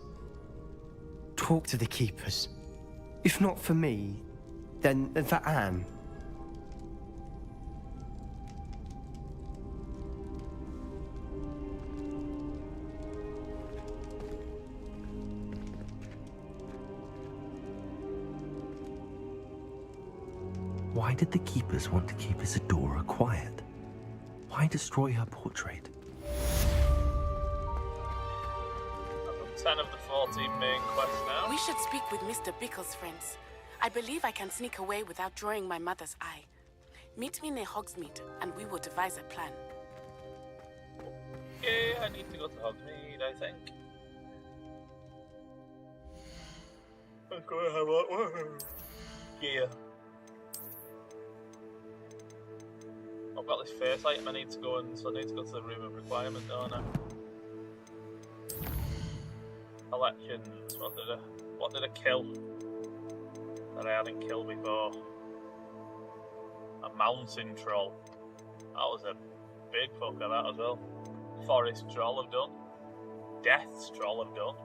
talk to the Keepers. If not for me, then for Anne. Why did the Keepers want to keep Isadora quiet? Why destroy her portrait? I've done 10 of the 14 main quests now. We should speak with Mr. Bickle's friends. I believe I can sneak away without drawing my mother's eye. Meet me near Hogsmeade, and we will devise a plan. Okay, I need to go to Hogsmeade, I think. Let's go and have a look. Yeah. I've got this face item I need to go in, so I need to go to the room of requirement, don't I? Collections. What did I kill that I hadn't killed before? A mountain troll. That was a big fucker, that as well. Forest troll I've done. Death's troll I've done.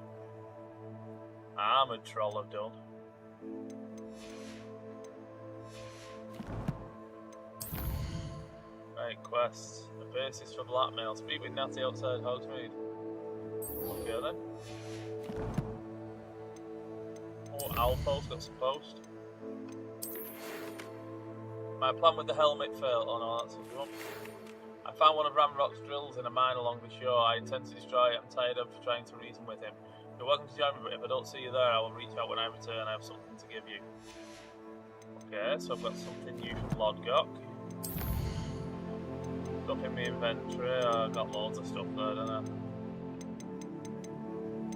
Armored troll I've done. Right, quests. The basis for blackmail. Speak with Natty outside Hogsmeade. Okay then. Oh, Owlpost got some post. My plan with the helmet failed. Oh no, that's a good one. I found one of Ranrock's drills in a mine along the shore. I intend to destroy it. I'm tired of trying to reason with him. You're welcome to join me, but if I don't see you there, I will reach out when I return. I have something to give you. Okay, so I've got something new from Lodgok. Stuff in my inventory. I've got loads of stuff there, don't I?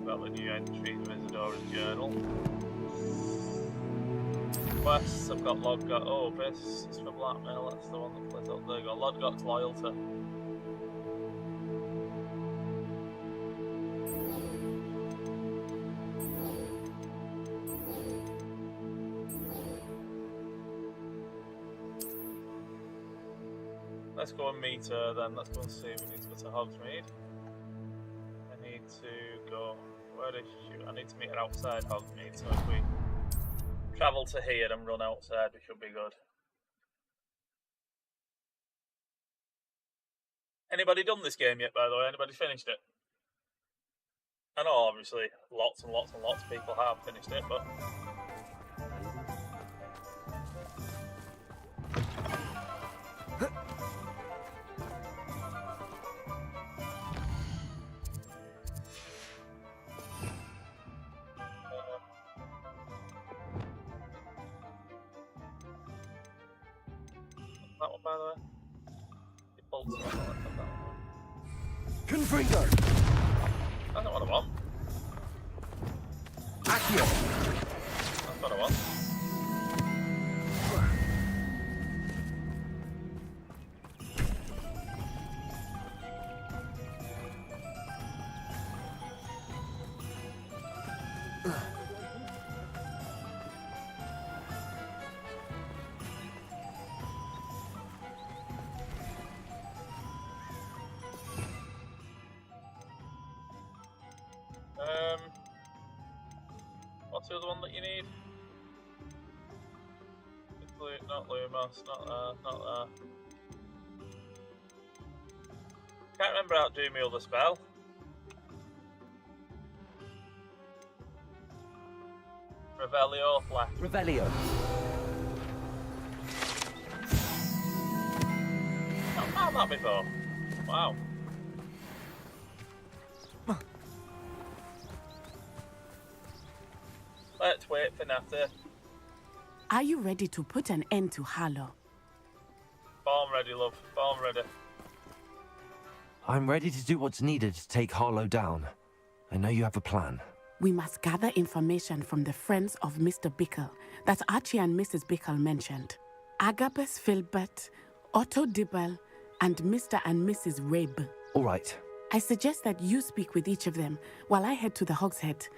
Got the new entries of Isadora's journal. Quests, I've got Lodgok. Oh, basis for blackmail. That's the one that plays up there. Got Lodgok's loyalty. Let's go and meet her then. Let's go and see. We need to go to Hogsmeade. I need to go. Where is she? I need to meet her outside Hogsmeade. So if we travel to here and run outside, we should be good. Anybody done this game yet, by the way? Anybody finished it? I know, obviously, lots and lots and lots of people have finished it, but. That one, by the way. It bolts on that one. Confringo! That's not what I want. Accio! That's what I want. What's the other one that you need? It's not Lumos, not there, not there. Can't remember how to do my other spell. Revelio flash. Revelio. I've found that before. Wow. Let's wait for Nata. Are you ready to put an end to Harlow? Bomb ready, love. Bomb ready. I'm ready to do what's needed to take Harlow down. I know you have a plan. We must gather information from the friends of Mr. Bickle that Archie and Mrs. Bickle mentioned. Agabus Filbert, Otto Dibble, and Mr. and Mrs. Rabe. All right. I suggest that you speak with each of them while I head to the Hogshead.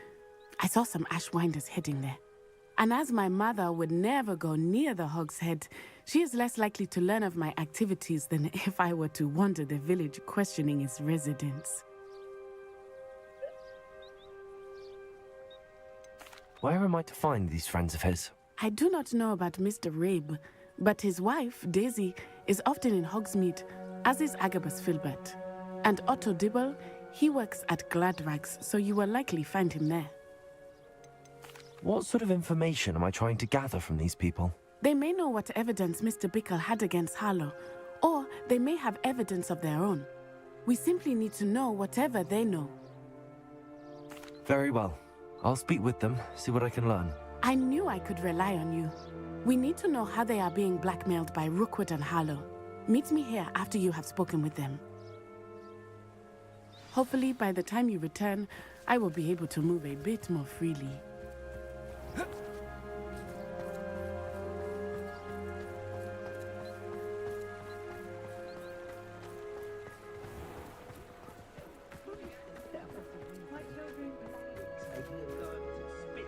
I saw some Ashwinders heading there. And as my mother would never go near the Hogshead, she is less likely to learn of my activities than if I were to wander the village questioning its residents. Where am I to find these friends of his? I do not know about Mr. Rabe, but his wife, Daisy, is often in Hogsmeade, as is Agabus Filbert. And Otto Dibble, he works at Gladrags, so you will likely find him there. What sort of information am I trying to gather from these people? They may know what evidence Mr. Bickle had against Harlow, or they may have evidence of their own. We simply need to know whatever they know. Very well. I'll speak with them, see what I can learn. I knew I could rely on you. We need to know how they are being blackmailed by Rookwood and Harlow. Meet me here after you have spoken with them. Hopefully, by the time you return, I will be able to move a bit more freely.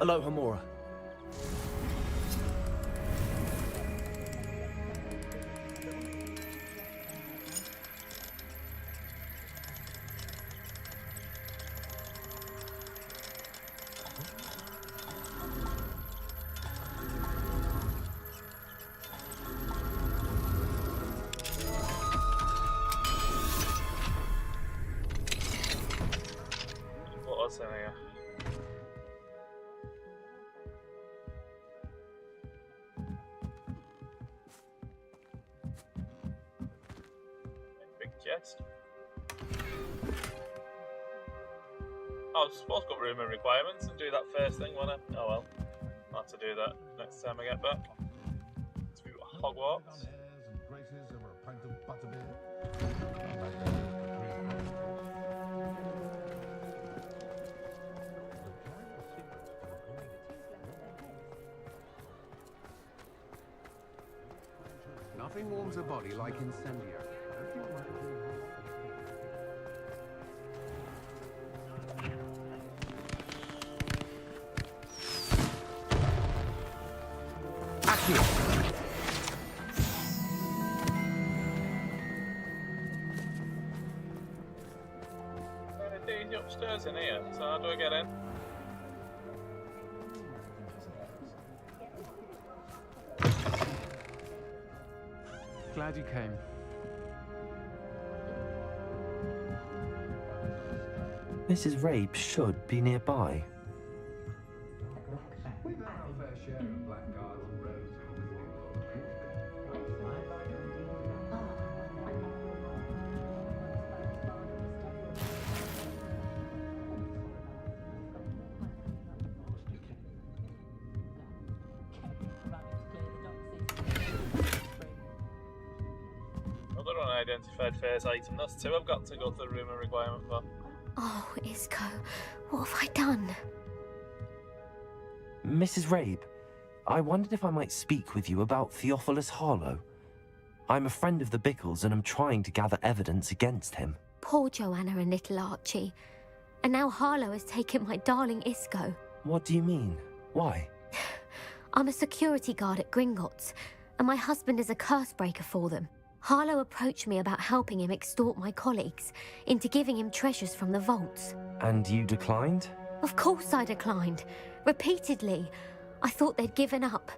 Aloha Mora. What else in here? Big chest. I was supposed to go room and requirements and do that first thing, wasn't I? Oh well. I'll have to do that next time I get back. To Hogwarts. Nothing warms a body like incendiary. Daisy upstairs in here, so how do I get in? Glad you came. Mrs. Rabe should be nearby. We've had our fair share of blackguards and rogues. unidentified face item. That's two I've got to go through the room requirement for. Oh, Isco, what have I done? Mrs. Rabe, I wondered if I might speak with you about Theophilus Harlow. I'm a friend of the Bickles and I'm trying to gather evidence against him. Poor Joanna and little Archie. And now Harlow has taken my darling Isco. What do you mean? Why? I'm a security guard at Gringotts, and my husband is a curse breaker for them. Harlow approached me about helping him extort my colleagues into giving him treasures from the vaults. And you declined? Of course I declined. Repeatedly. I thought they'd given up,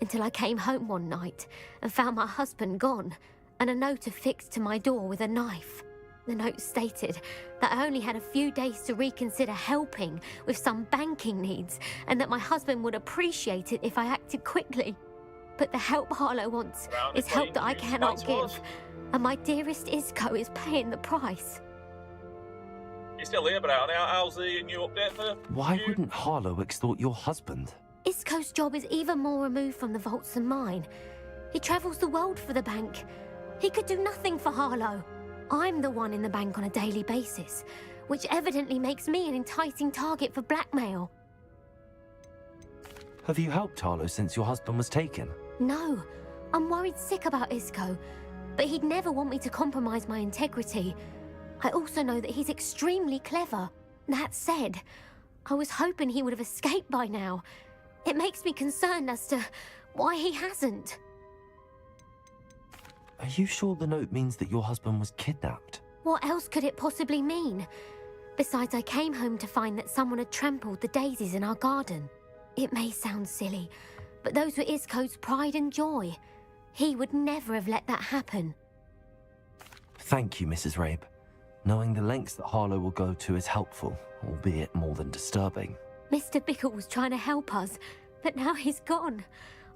until I came home one night and found my husband gone, and a note affixed to my door with a knife. The note stated that I only had a few days to reconsider helping with some banking needs, and that my husband would appreciate it if I acted quickly. But the help Harlow wants is help that I cannot give, and my dearest Isco is paying the price. You're still here, Brownie. How's the new update for Why you? wouldn't Harlow extort your husband? Isco's job is even more removed from the vaults than mine. He travels the world for the bank. He could do nothing for Harlow. I'm the one in the bank on a daily basis, which evidently makes me an enticing target for blackmail. Have you helped Harlow since your husband was taken? No, I'm worried sick about Isco, but he'd never want me to compromise my integrity. I also know that he's extremely clever. That said, I was hoping he would have escaped by now. It makes me concerned as to why he hasn't. Are you sure the note means that your husband was kidnapped? What else could it possibly mean? Besides, I came home to find that someone had trampled the daisies in our garden. It may sound silly, but those were Isco's pride and joy. He would never have let that happen. Thank you, Mrs. Rabe. Knowing the lengths that Harlow will go to is helpful, albeit more than disturbing. Mr. Bickle was trying to help us, but now he's gone.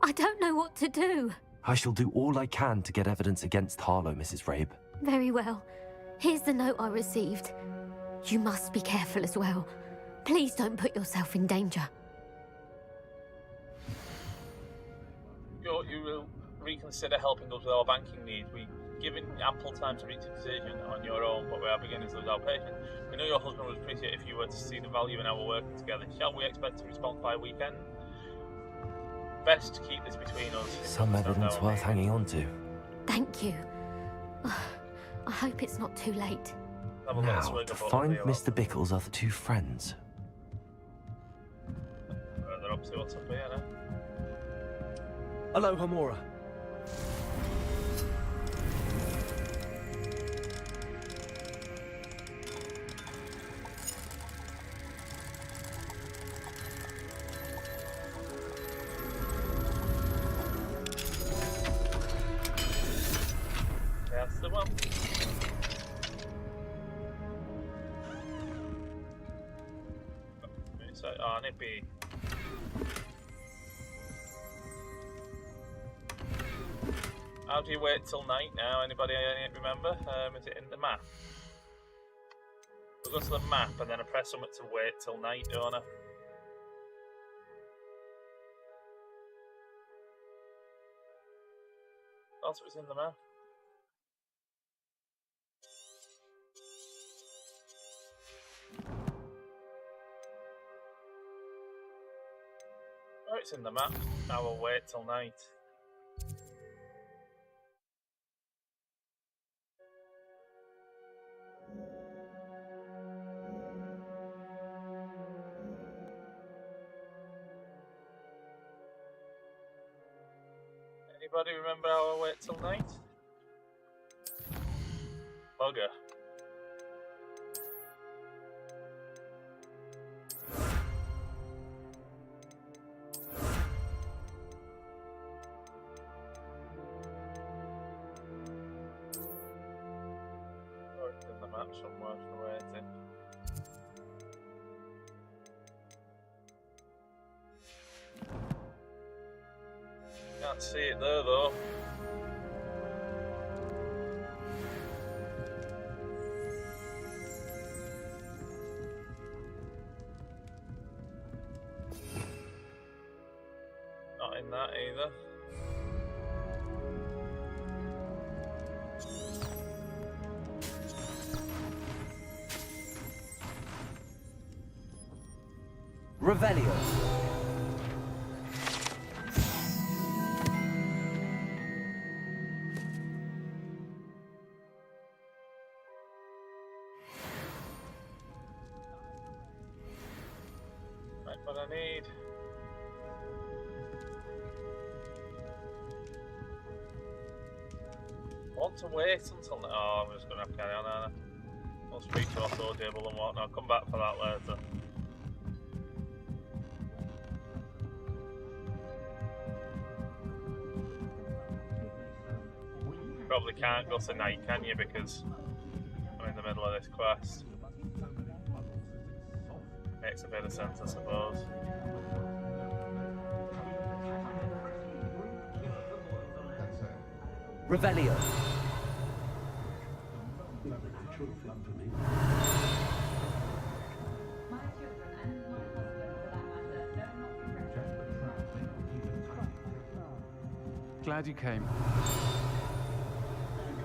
I don't know what to do. I shall do all I can to get evidence against Harlow, Mrs. Rabe. Very well. Here's the note I received. You must be careful as well. Please don't put yourself in danger. You will reconsider helping us with our banking needs. We've given ample time to reach a decision on your own, but we are beginning to lose our patience. We know your husband would appreciate if you were to see the value in our working together. Shall we expect to respond by weekend? Best to keep this between us. Some evidence worth hanging on to. Thank you. I hope it's not too late. Now, to find Mr. Bickle's other two friends. They're up to what's up here now. Hello, Homora. That's the one. So, Nippy. How do you wait till night now? Anybody remember? Is it in the map? We'll go to the map and then I press something to wait till night, don't I? Thought it was in the map. Oh, it's in the map. I will wait till night. Anybody remember how I wait till night? Bugger. Or it's in the map somewhere for waiting. Can't see it there though. Not in that either. Revelio. Right, what I need. Want to wait until now? Oh, I'm just going to have to carry on, aren't I? I'll speak to Otto, Dibble and whatnot. I'll come back for that later. Probably can't go tonight, can you? Because I'm in the middle of this quest. Makes a bit of sense, I suppose. Revelio. Glad you came.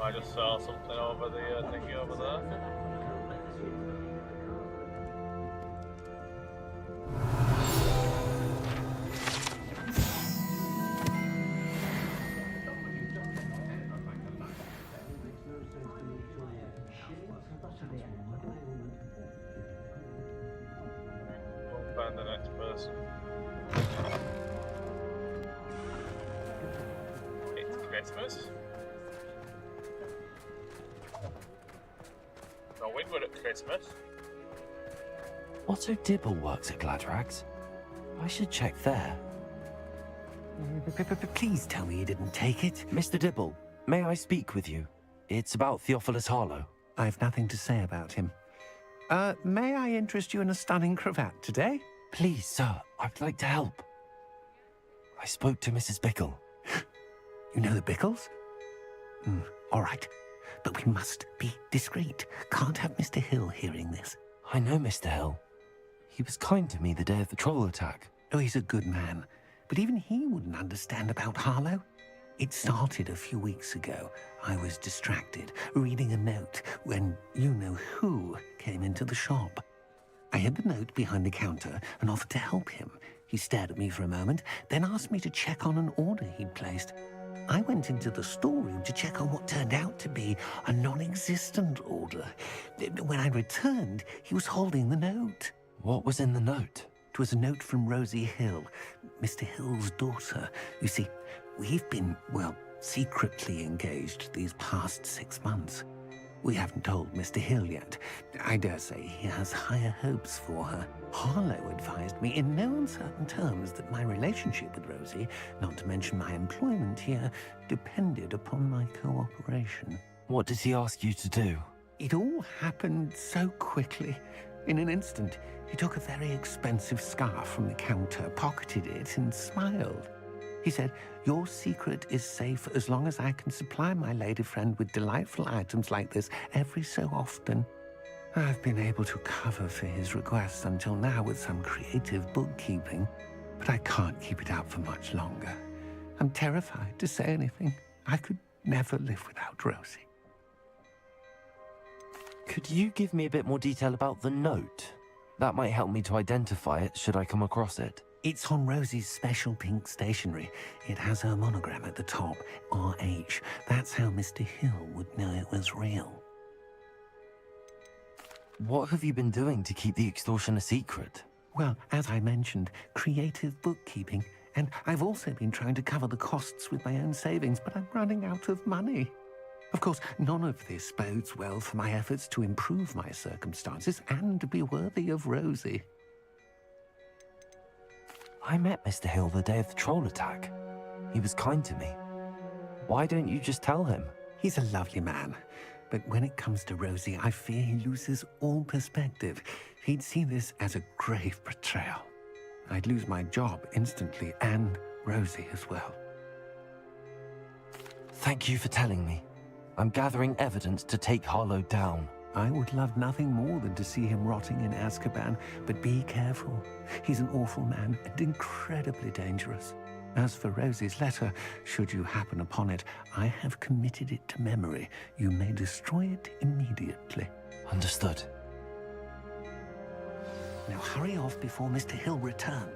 I just saw something over the thingy over there. We'll find the next person. It's Christmas. No, when we're at Christmas. Otto Dibble works at Gladrags. I should check there. Please tell me you didn't take it. Mr. Dibble, may I speak with you? It's about Theophilus Harlow. I've nothing to say about him. May I interest you in a stunning cravat today? Please, sir, I'd like to help. I spoke to Mrs. Bickle. You know the Bickles? All right. But we must be discreet. Can't have Mr. Hill hearing this. I know Mr. Hill. He was kind to me the day of the troll attack. Oh, he's a good man. But even he wouldn't understand about Harlow. It started a few weeks ago. I was distracted, reading a note, when you-know-who came into the shop. I hid the note behind the counter and offered to help him. He stared at me for a moment, then asked me to check on an order he'd placed. I went into the storeroom to check on what turned out to be a non-existent order. When I returned, he was holding the note. What was in the note? It was a note from Rosie Hill, Mr. Hill's daughter. You see, we've been, well, secretly engaged these past 6 months. We haven't told Mr. Hill yet. I dare say he has higher hopes for her. Harlow advised me in no uncertain terms that my relationship with Rosie, not to mention my employment here, depended upon my cooperation. What did he ask you to do? It all happened so quickly. In an instant, he took a very expensive scarf from the counter, pocketed it, and smiled. He said, "Your secret is safe as long as I can supply my lady friend with delightful items like this every so often." I've been able to cover for his requests until now with some creative bookkeeping, but I can't keep it up for much longer. I'm terrified to say anything. I could never live without Rosie. Could you give me a bit more detail about the note? That might help me to identify it should I come across it. It's on Rosie's special pink stationery. It has her monogram at the top, RH. That's how Mr. Hill would know it was real. What have you been doing to keep the extortion a secret? Well, as I mentioned, creative bookkeeping. And I've also been trying to cover the costs with my own savings, but I'm running out of money. Of course, none of this bodes well for my efforts to improve my circumstances and be worthy of Rosie. I met Mr. Hill the day of the troll attack. He was kind to me. Why don't you just tell him? He's a lovely man. But when it comes to Rosie, I fear he loses all perspective. He'd see this as a grave betrayal. I'd lose my job instantly, and Rosie as well. Thank you for telling me. I'm gathering evidence to take Harlow down. I would love nothing more than to see him rotting in Azkaban, but be careful. He's an awful man and incredibly dangerous. As for Rosie's letter, should you happen upon it, I have committed it to memory. You may destroy it immediately. Understood. Now hurry off before Mr. Hill returns.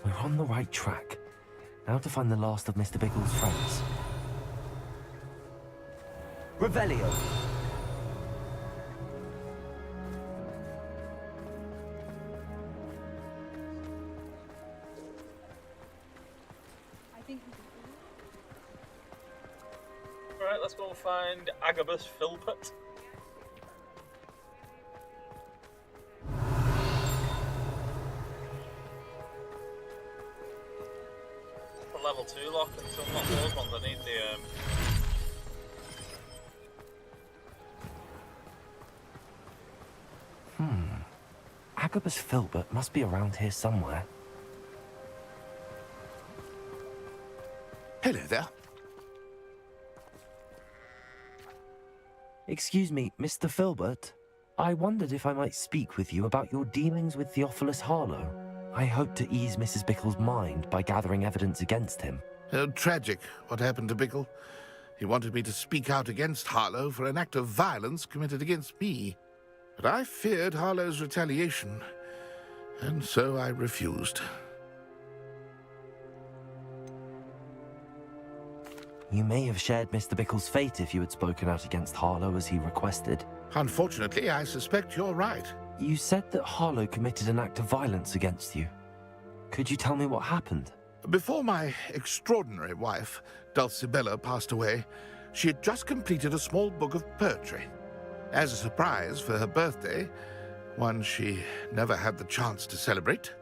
We're on the right track. Now to find the last of Mr. Biggle's friends. Revelio! Alright, let's go find Agabus Philpott. For level 2 lock, and to unlock those ones I need the Agabus Philpott must be around here somewhere. Hello there. Excuse me, Mr. Philpott. I wondered if I might speak with you about your dealings with Theophilus Harlow. I hope to ease Mrs. Bickle's mind by gathering evidence against him. Tragic, what happened to Bickle. He wanted me to speak out against Harlow for an act of violence committed against me. But I feared Harlow's retaliation, and so I refused. You may have shared Mr. Bickle's fate if you had spoken out against Harlow as he requested. Unfortunately, I suspect you're right. You said that Harlow committed an act of violence against you. Could you tell me what happened? Before my extraordinary wife, Dulcibella, passed away, she had just completed a small book of poetry. As a surprise for her birthday, one she never had the chance to celebrate,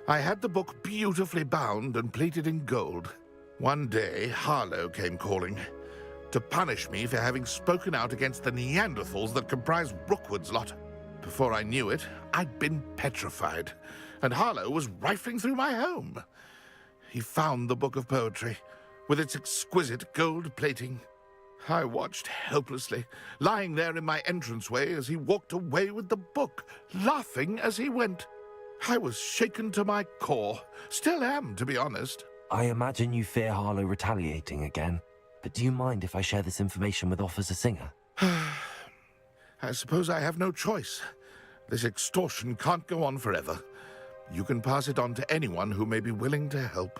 I had the book beautifully bound and plated in gold. One day, Harlow came calling to punish me for having spoken out against the Neanderthals that comprise Rookwood's lot. Before I knew it, I'd been petrified, and Harlow was rifling through my home. He found the book of poetry, with its exquisite gold plating. I watched helplessly, lying there in my entranceway as he walked away with the book, laughing as he went. I was shaken to my core, still am, to be honest. I imagine you fear Harlow retaliating again, but do you mind if I share this information with Officer Singer? I suppose I have no choice. This extortion can't go on forever. You can pass it on to anyone who may be willing to help.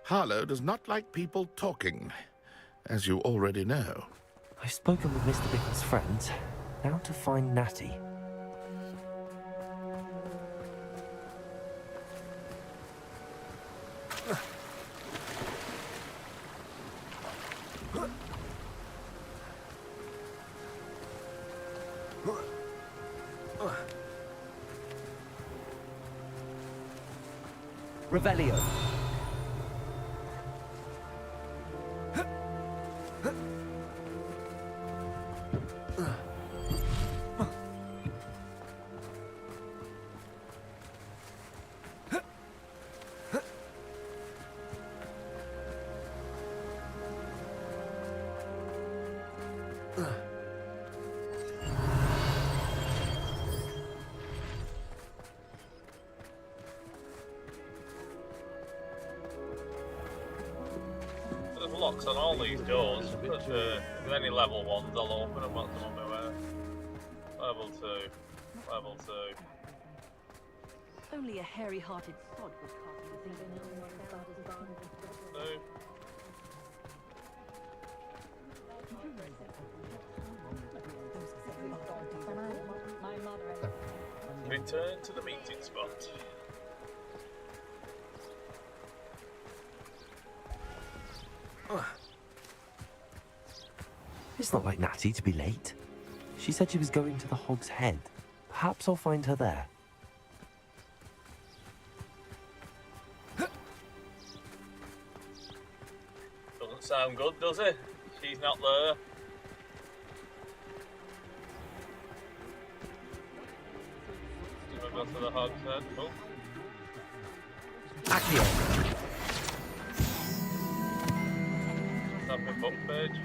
Harlow does not like people talking, as you already know. I've spoken with Mr. Bickle's friends. Now to find Natty. Revelio. There's locks on all these doors, but with any level ones I'll open them once I'm on my way. Level 2. Level 2. Only a hairy-hearted sod would cast the thing. No. Return to the meeting spot. It's not like Natty to be late. She said she was going to the Hog's Head. Perhaps I'll find her there. Doesn't sound good, does it? She's not there. Go to the Hog's Head. Oh. Accio. That's my book page.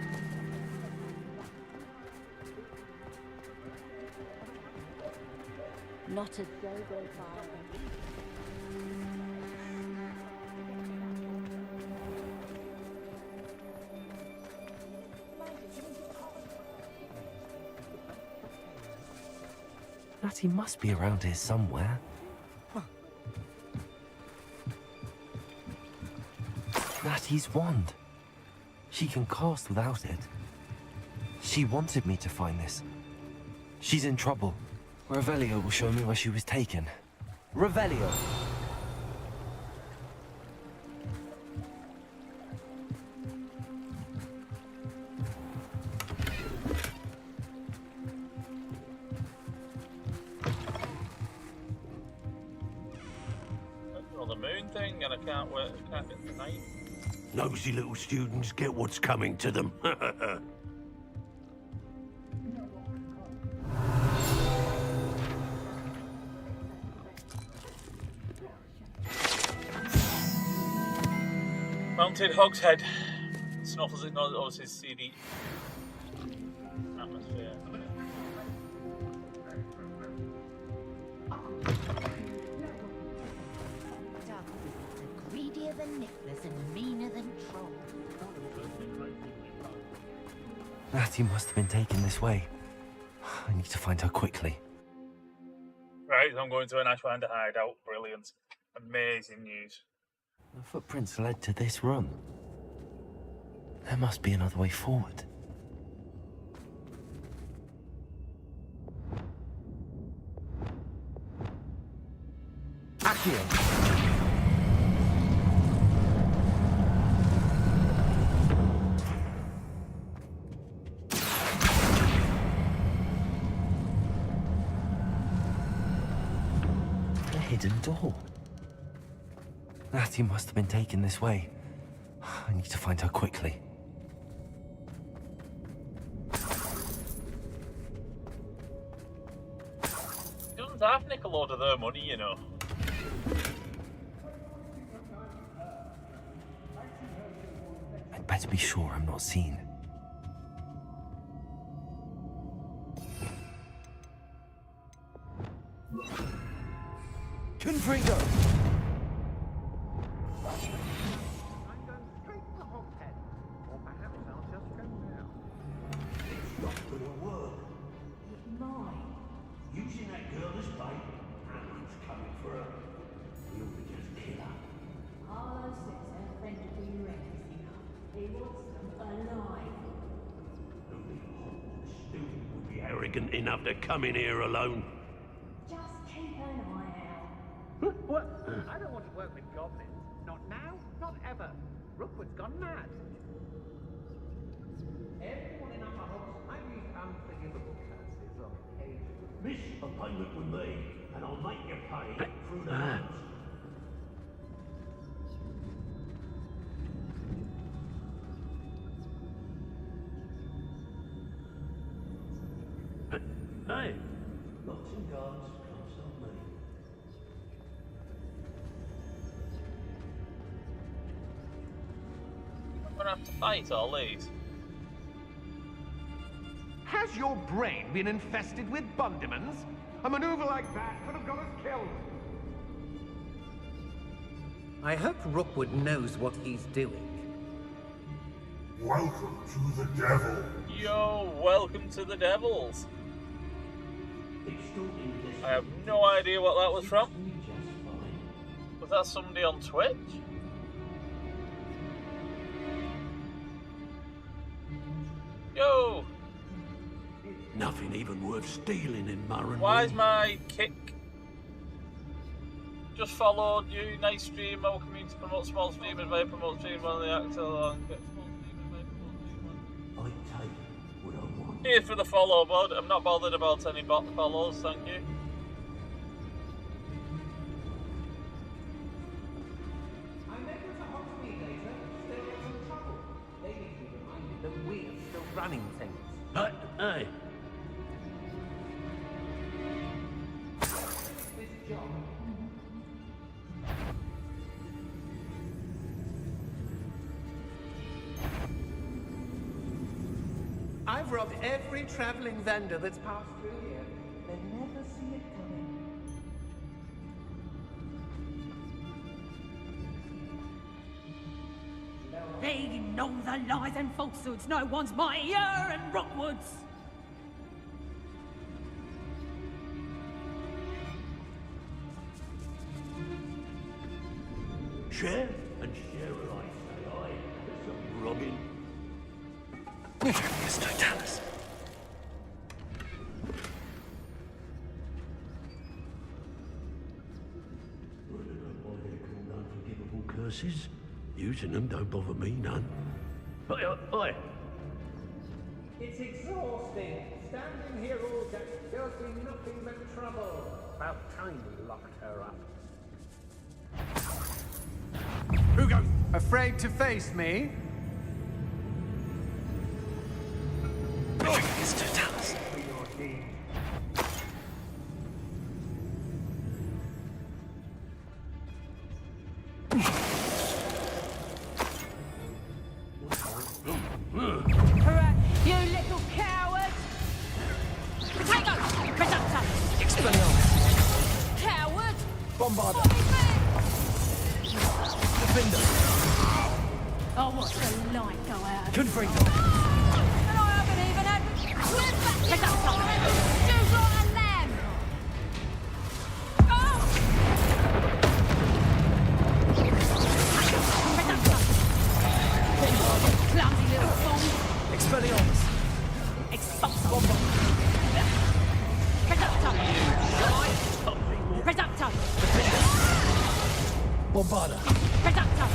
Not a day goes by. Natty must be around here somewhere. Natty's wand. She can cast without it. She wanted me to find this. She's in trouble. Revelio will show me where she was taken. Revelio! On the moon thing, and I can't get the night. Nosy little students get what's coming to them. Mounted Hogshead. Snuffles ignores his CD atmosphere. Greedier than Nicholas and meaner than Troll. Natty must have been taken this way. I need to find her quickly. Right, I'm going to an Ashwinder hideout. Brilliant. Amazing news. The footprints led to this room. There must be another way forward. Accio! A hidden door. Natty must have been taken this way. I need to find her quickly. He doesn't have nick a load of their money, you know. I'd better be sure I'm not seen. Confringo! Using that girl as bait, Hamlet's coming for her. We'll just kill her. Harlow says her friend will be reckless enough. He wants them alive. Only Hogwarts student would be arrogant enough to come in here alone. Just keep an eye out. What? I don't want to work with goblins. Not now, not ever. Rookwood's gone mad. Everyone in our house might use unforgivable curses on occasion. Miss a payment with me, and I'll make you pay through the months. Hey, locks and guards can't stop me. I'm gonna have to fight all these. Has your brain been infested with bundimans? A maneuver like that could have got us killed. I hope Rookwood knows what he's doing. Welcome to the devil. Yo, welcome to the Devils. I have no idea what that was from. Was that somebody on Twitch? Yo! Nothing even worth stealing in Murren. Why is my kick? Just followed you. Nice stream. Our community promote small streamers. May promote streamers while they act along. Get small streamers. May promote streamers. I take what I want. Cheers for the follow, bud. I'm not bothered about any bot follows. Thank you. I met with a Hogsmeade later. Still in some trouble. They need to be reminded that we're still running things. Hey. This job. I've robbed every traveling vendor that's passed through here. They never see it coming. They know the lies and falsehoods. No one's mightier and Rockwoods. Share and share alike, say I. Some Robin. Mr. Dallas. Unforgivable curses. Using them don't bother me none. Oi. It's exhausting. Standing here all day. There's been nothing but trouble. About time we locked her up. Who goes? Afraid to face me? Mr. Dallas. You little coward! Potato! Reductor! Expelliarmus! Coward! Bombarder! Defender! Oh, watch the light go out. Confringo! And I haven't even had... Reductor! Choose like a lamb! Oh! Reductor! Clumsy little fool! Expelliarmus! Expulsor! Reductor! Reductor! Bombarder! Reductor!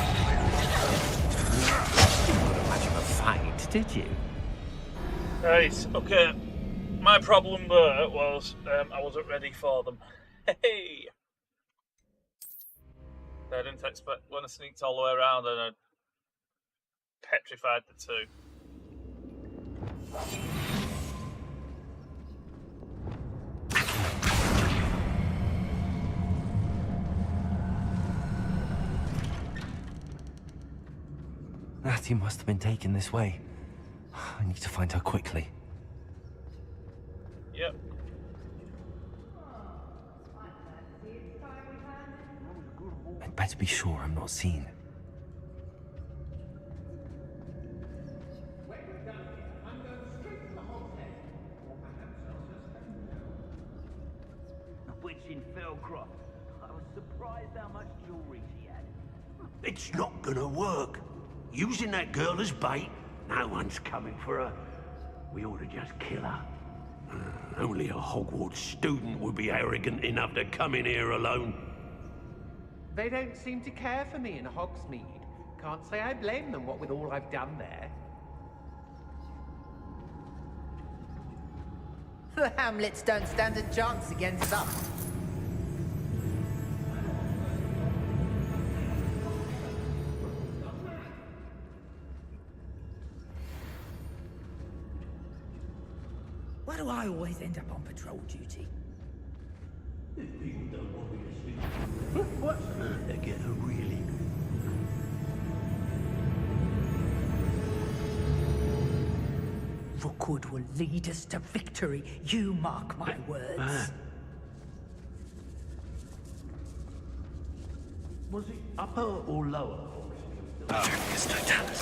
Much of a fight, did you? Right, okay. My problem there was I wasn't ready for them. Hey! I didn't expect when I sneaked all the way around and I petrified the two. Natty must have been taken this way. I need to find her quickly. Yep. I'd better be sure I'm not seen. A witch in Felcroft. I was surprised how much jewelry she had. It's not gonna work. Using that girl as bait, no one's coming for her. We ought to just kill her. Only a Hogwarts student would be arrogant enough to come in here alone. They don't seem to care for me in Hogsmeade. Can't say I blame them, what with all I've done there. The Hamlets don't stand a chance against us. Why do I always end up on patrol duty? People don't want me to speak. What? They get a really... Rookwood will lead us to victory. You mark my words. Was it upper or lower? Mr. Dallas.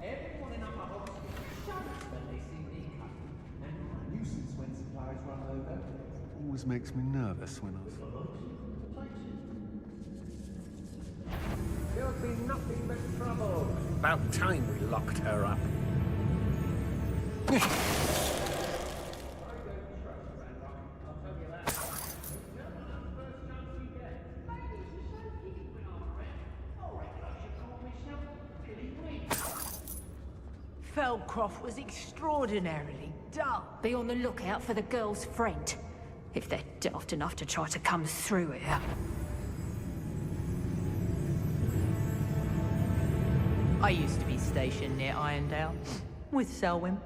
Everyone in Upper Hogsmeade shudders when they see me coming. And a nuisance when supplies run over. Always makes me nervous when I've... There'll be nothing but trouble. About time we locked her up. Felcroft was extraordinarily dull. Be on the lookout for the girl's friend, if they're daft enough to try to come through here. I used to be stationed near Irondale with Selwyn.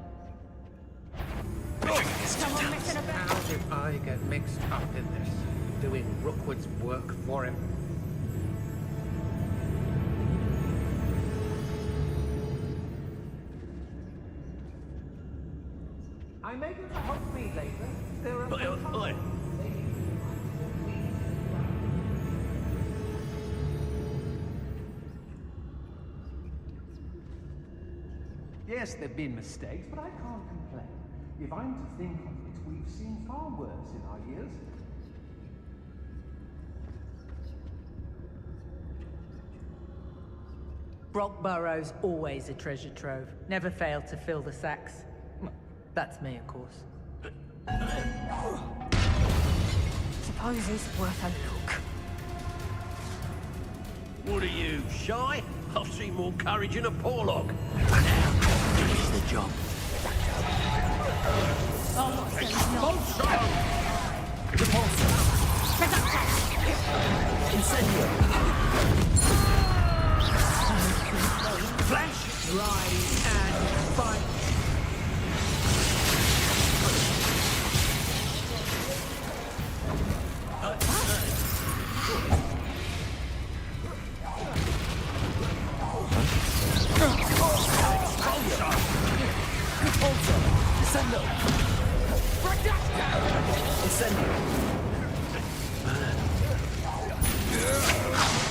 Someone messing about. How did I get mixed up in this? Doing Rookwood's work for him? I make it to Hogsmeade later. There are Oi. Yes, there've been mistakes, but I can't complain. If I'm to think of it, we've seen far worse in our years. Brockborough's always a treasure trove. Never failed to fill the sacks. Well, that's me, of course. Suppose it's worth a look. What are you, shy? I've seen more courage in a porlock. Now, finish the job. Incendio! Flash, rise, and fight.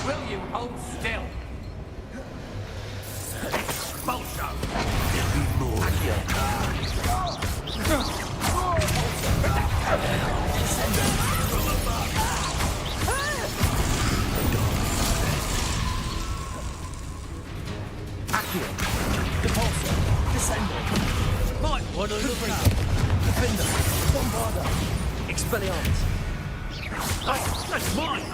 Will you hold still? Expulsion! There'll be more. Accio! Depulso! Descendo! Might want to look up! Defender! Bombarda! Expelliarmus! Oh, that's mine!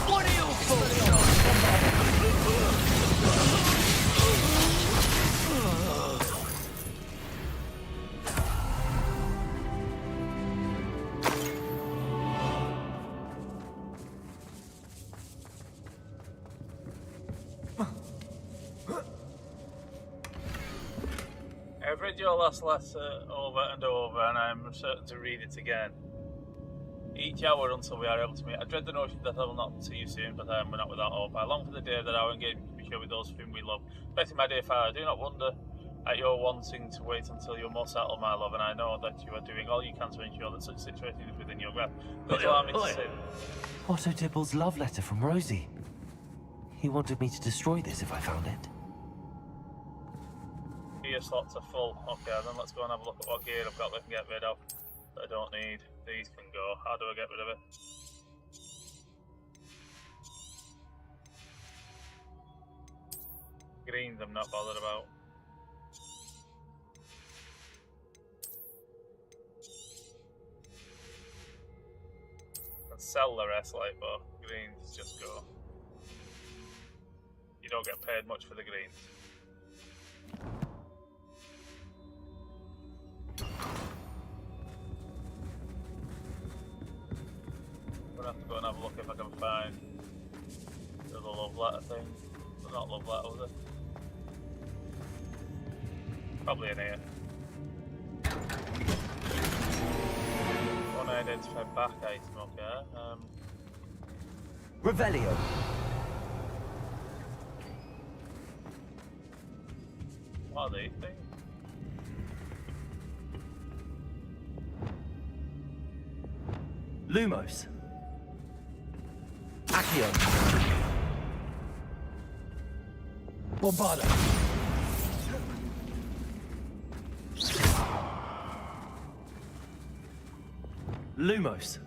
What are you for? I've read your last letter over and over, and I'm certain to read it again. Each hour until we are able to meet. I dread the notion that I will not see you soon, but we're not without hope. I long for the day that our engagement can be shared with those whom we love. Betty, my dear father, I do not wonder at your wanting to wait until you're more settled, my love, and I know that you are doing all you can to ensure that such a situation is within your grasp. Please allow me to say Otto Dibble's love letter from Rosie. He wanted me to destroy this if I found it. gear slots are full. Okay, then let's go and have a look at what gear I've got that I can get rid of that I don't need. These can go. How do I get rid of it? Greens I'm not bothered about. And sell the rest, like, but greens just go. You don't get paid much for the greens. I'm gonna have to go and have a look if I can find the love letter thing. It's not love letter, was it? Probably in here. Unidentified back item, okay. Revelio. What are these things? Lumos. Accio. Bombarda. Lumos.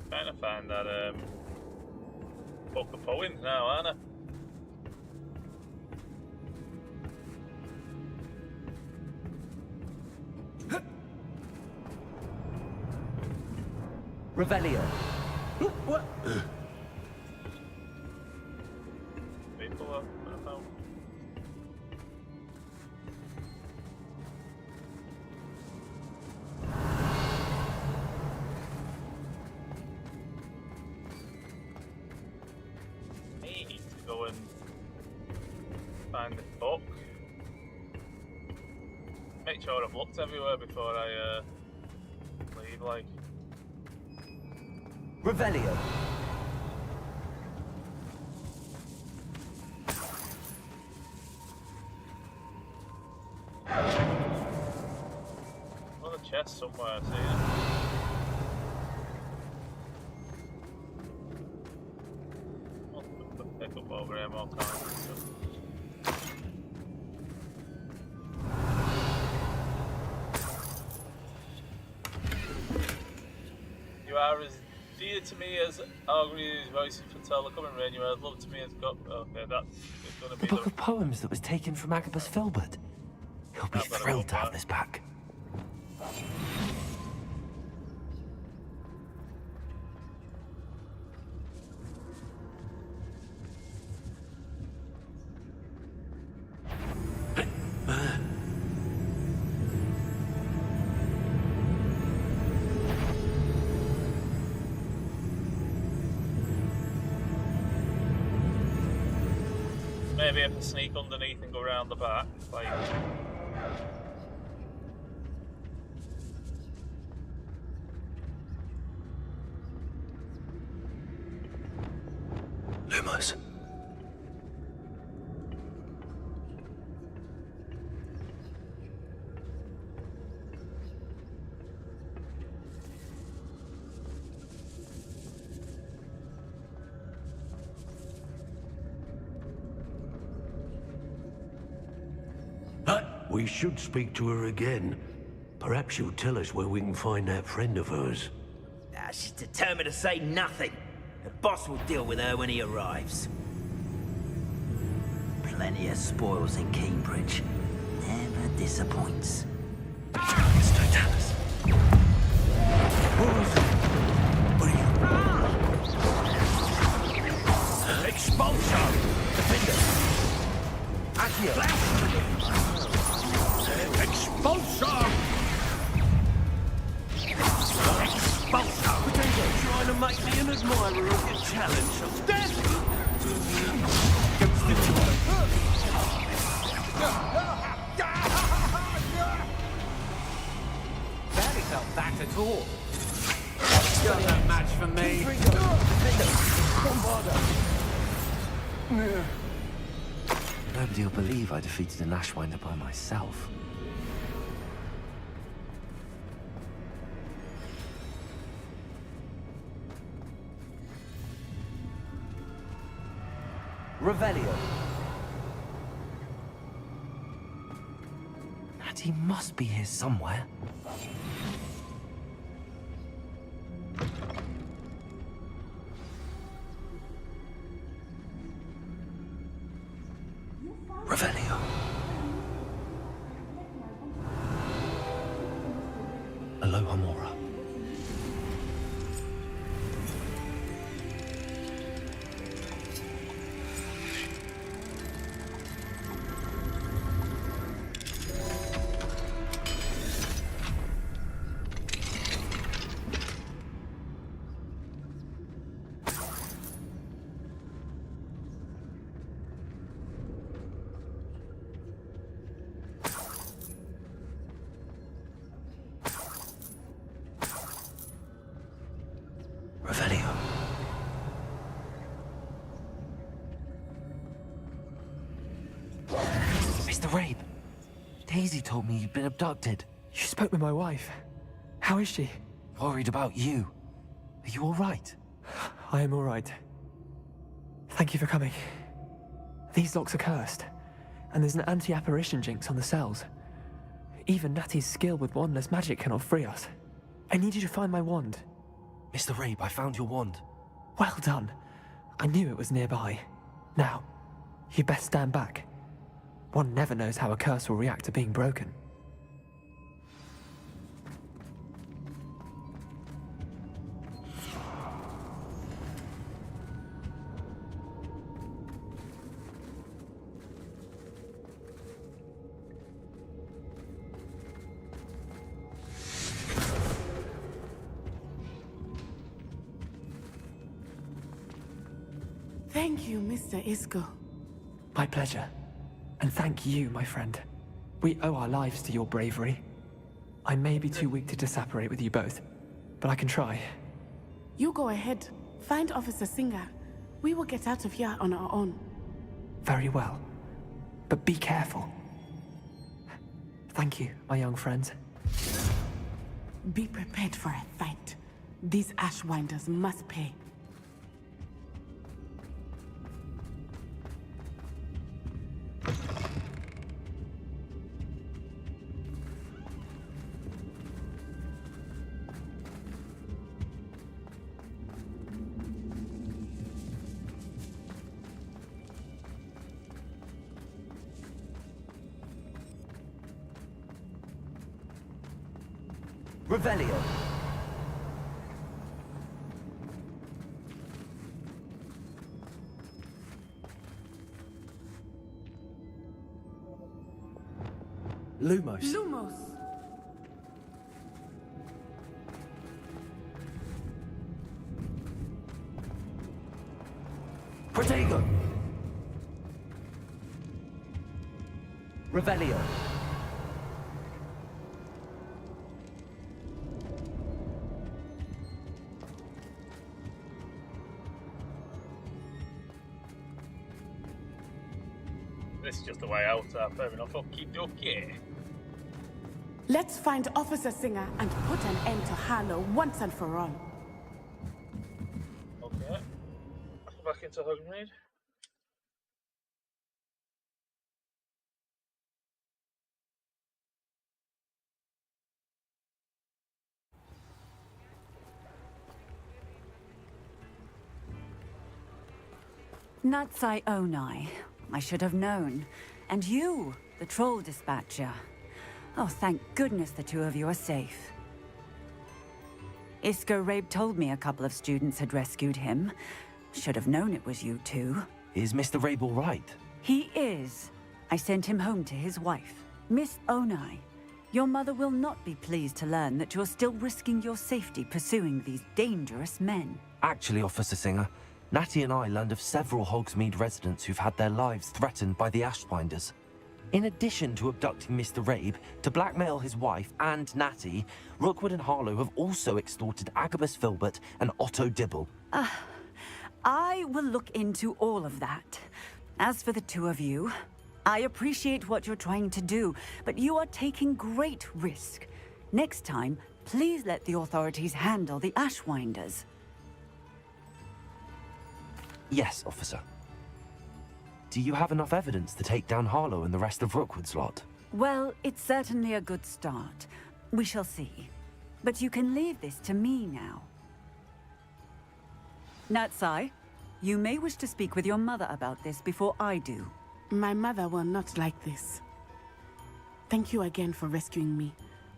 Trying to find that book of poems now, aren't I? Revelio. What? People are about. I need to go and find the book. Make sure I've looked everywhere before I leave, like. Revelio. Another chest somewhere, I see it. pick up over here more cards and stuff. You are as dear to me as Argue's voices foretell the coming rain. You are as loved to me as God. Okay, that's going to be the book of poems that was taken from Agabus Filbert. He'll be thrilled to have this back. Maybe I can sneak underneath and go around the back. Like... Lumos. We should speak to her again. Perhaps she'll tell us where we can find that friend of hers. She's determined to say nothing. The boss will deal with her when he arrives. Plenty of spoils in Cambridge. Never disappoints. Expulsion! Defender! Accio! Expulsion! Expulsion! Trying to make me an admirer of your challenge. Stand! Barely felt that at all. Got no match for me. Nobody will believe I defeated an Ashwinder by myself. Revelio. Natty must be here somewhere. Revelio. Aloha Mora. Revelio. Mr. Rabe, Daisy told me you'd been abducted. You spoke with my wife. How is she? Worried about you. Are you all right? I am all right. Thank you for coming. These locks are cursed, and there's an anti-apparition jinx on the cells. Even Natty's skill with wandless magic cannot free us. I need you to find my wand. Mr. Rabe, I found your wand. Well done. I knew it was nearby. Now, you best stand back. One never knows how a curse will react to being broken. Thank you, Mr. Isco. My pleasure. And thank you, my friend. We owe our lives to your bravery. I may be too weak to disapparate with you both, but I can try. You go ahead. Find Officer Singer. We will get out of here on our own. Very well. But be careful. Thank you, my young friends. Be prepared for a fight. These Ashwinders must pay. Revelio. Lumos. Lumos! Protego. Revelio. This is just the way out. Fair enough. Okie dokie. Let's find Officer Singer and put an end to Harlow once and for all. Okay. Let's go back into Hogsmeade. Natsai Onai. I should have known. And you, the troll dispatcher. Oh, thank goodness the two of you are safe. Isco Rabe told me a couple of students had rescued him. Should have known it was you two. Is Mr. Rabe all right? He is. I sent him home to his wife. Miss Onai, your mother will not be pleased to learn that you're still risking your safety pursuing these dangerous men. Actually, Officer Singer, Natty and I learned of several Hogsmeade residents who've had their lives threatened by the Ashwinders. In addition to abducting Mr. Rabe to blackmail his wife and Natty, Rookwood and Harlow have also extorted Agabus Filbert and Otto Dibble. I will look into all of that. As for the two of you, I appreciate what you're trying to do, but you are taking great risk. Next time, please let the authorities handle the Ashwinders. Yes, officer. Do you have enough evidence to take down Harlow and the rest of Rookwood's lot? Well, it's certainly a good start. We shall see. But you can leave this to me now. Natsai, you may wish to speak with your mother about this before I do. My mother will not like this. Thank you again for rescuing me.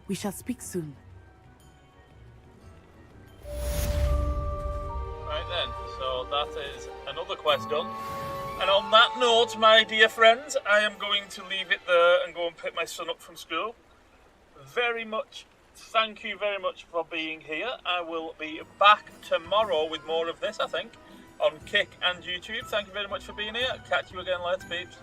We shall speak soon. Right then, so that is another quest done. And on that note, my dear friends, I am going to leave it there and go and pick my son up from school. Thank you very much for being here. I will be back tomorrow with more of this, I think, on Kick and YouTube. Thank you very much for being here. Catch you again later, peeps.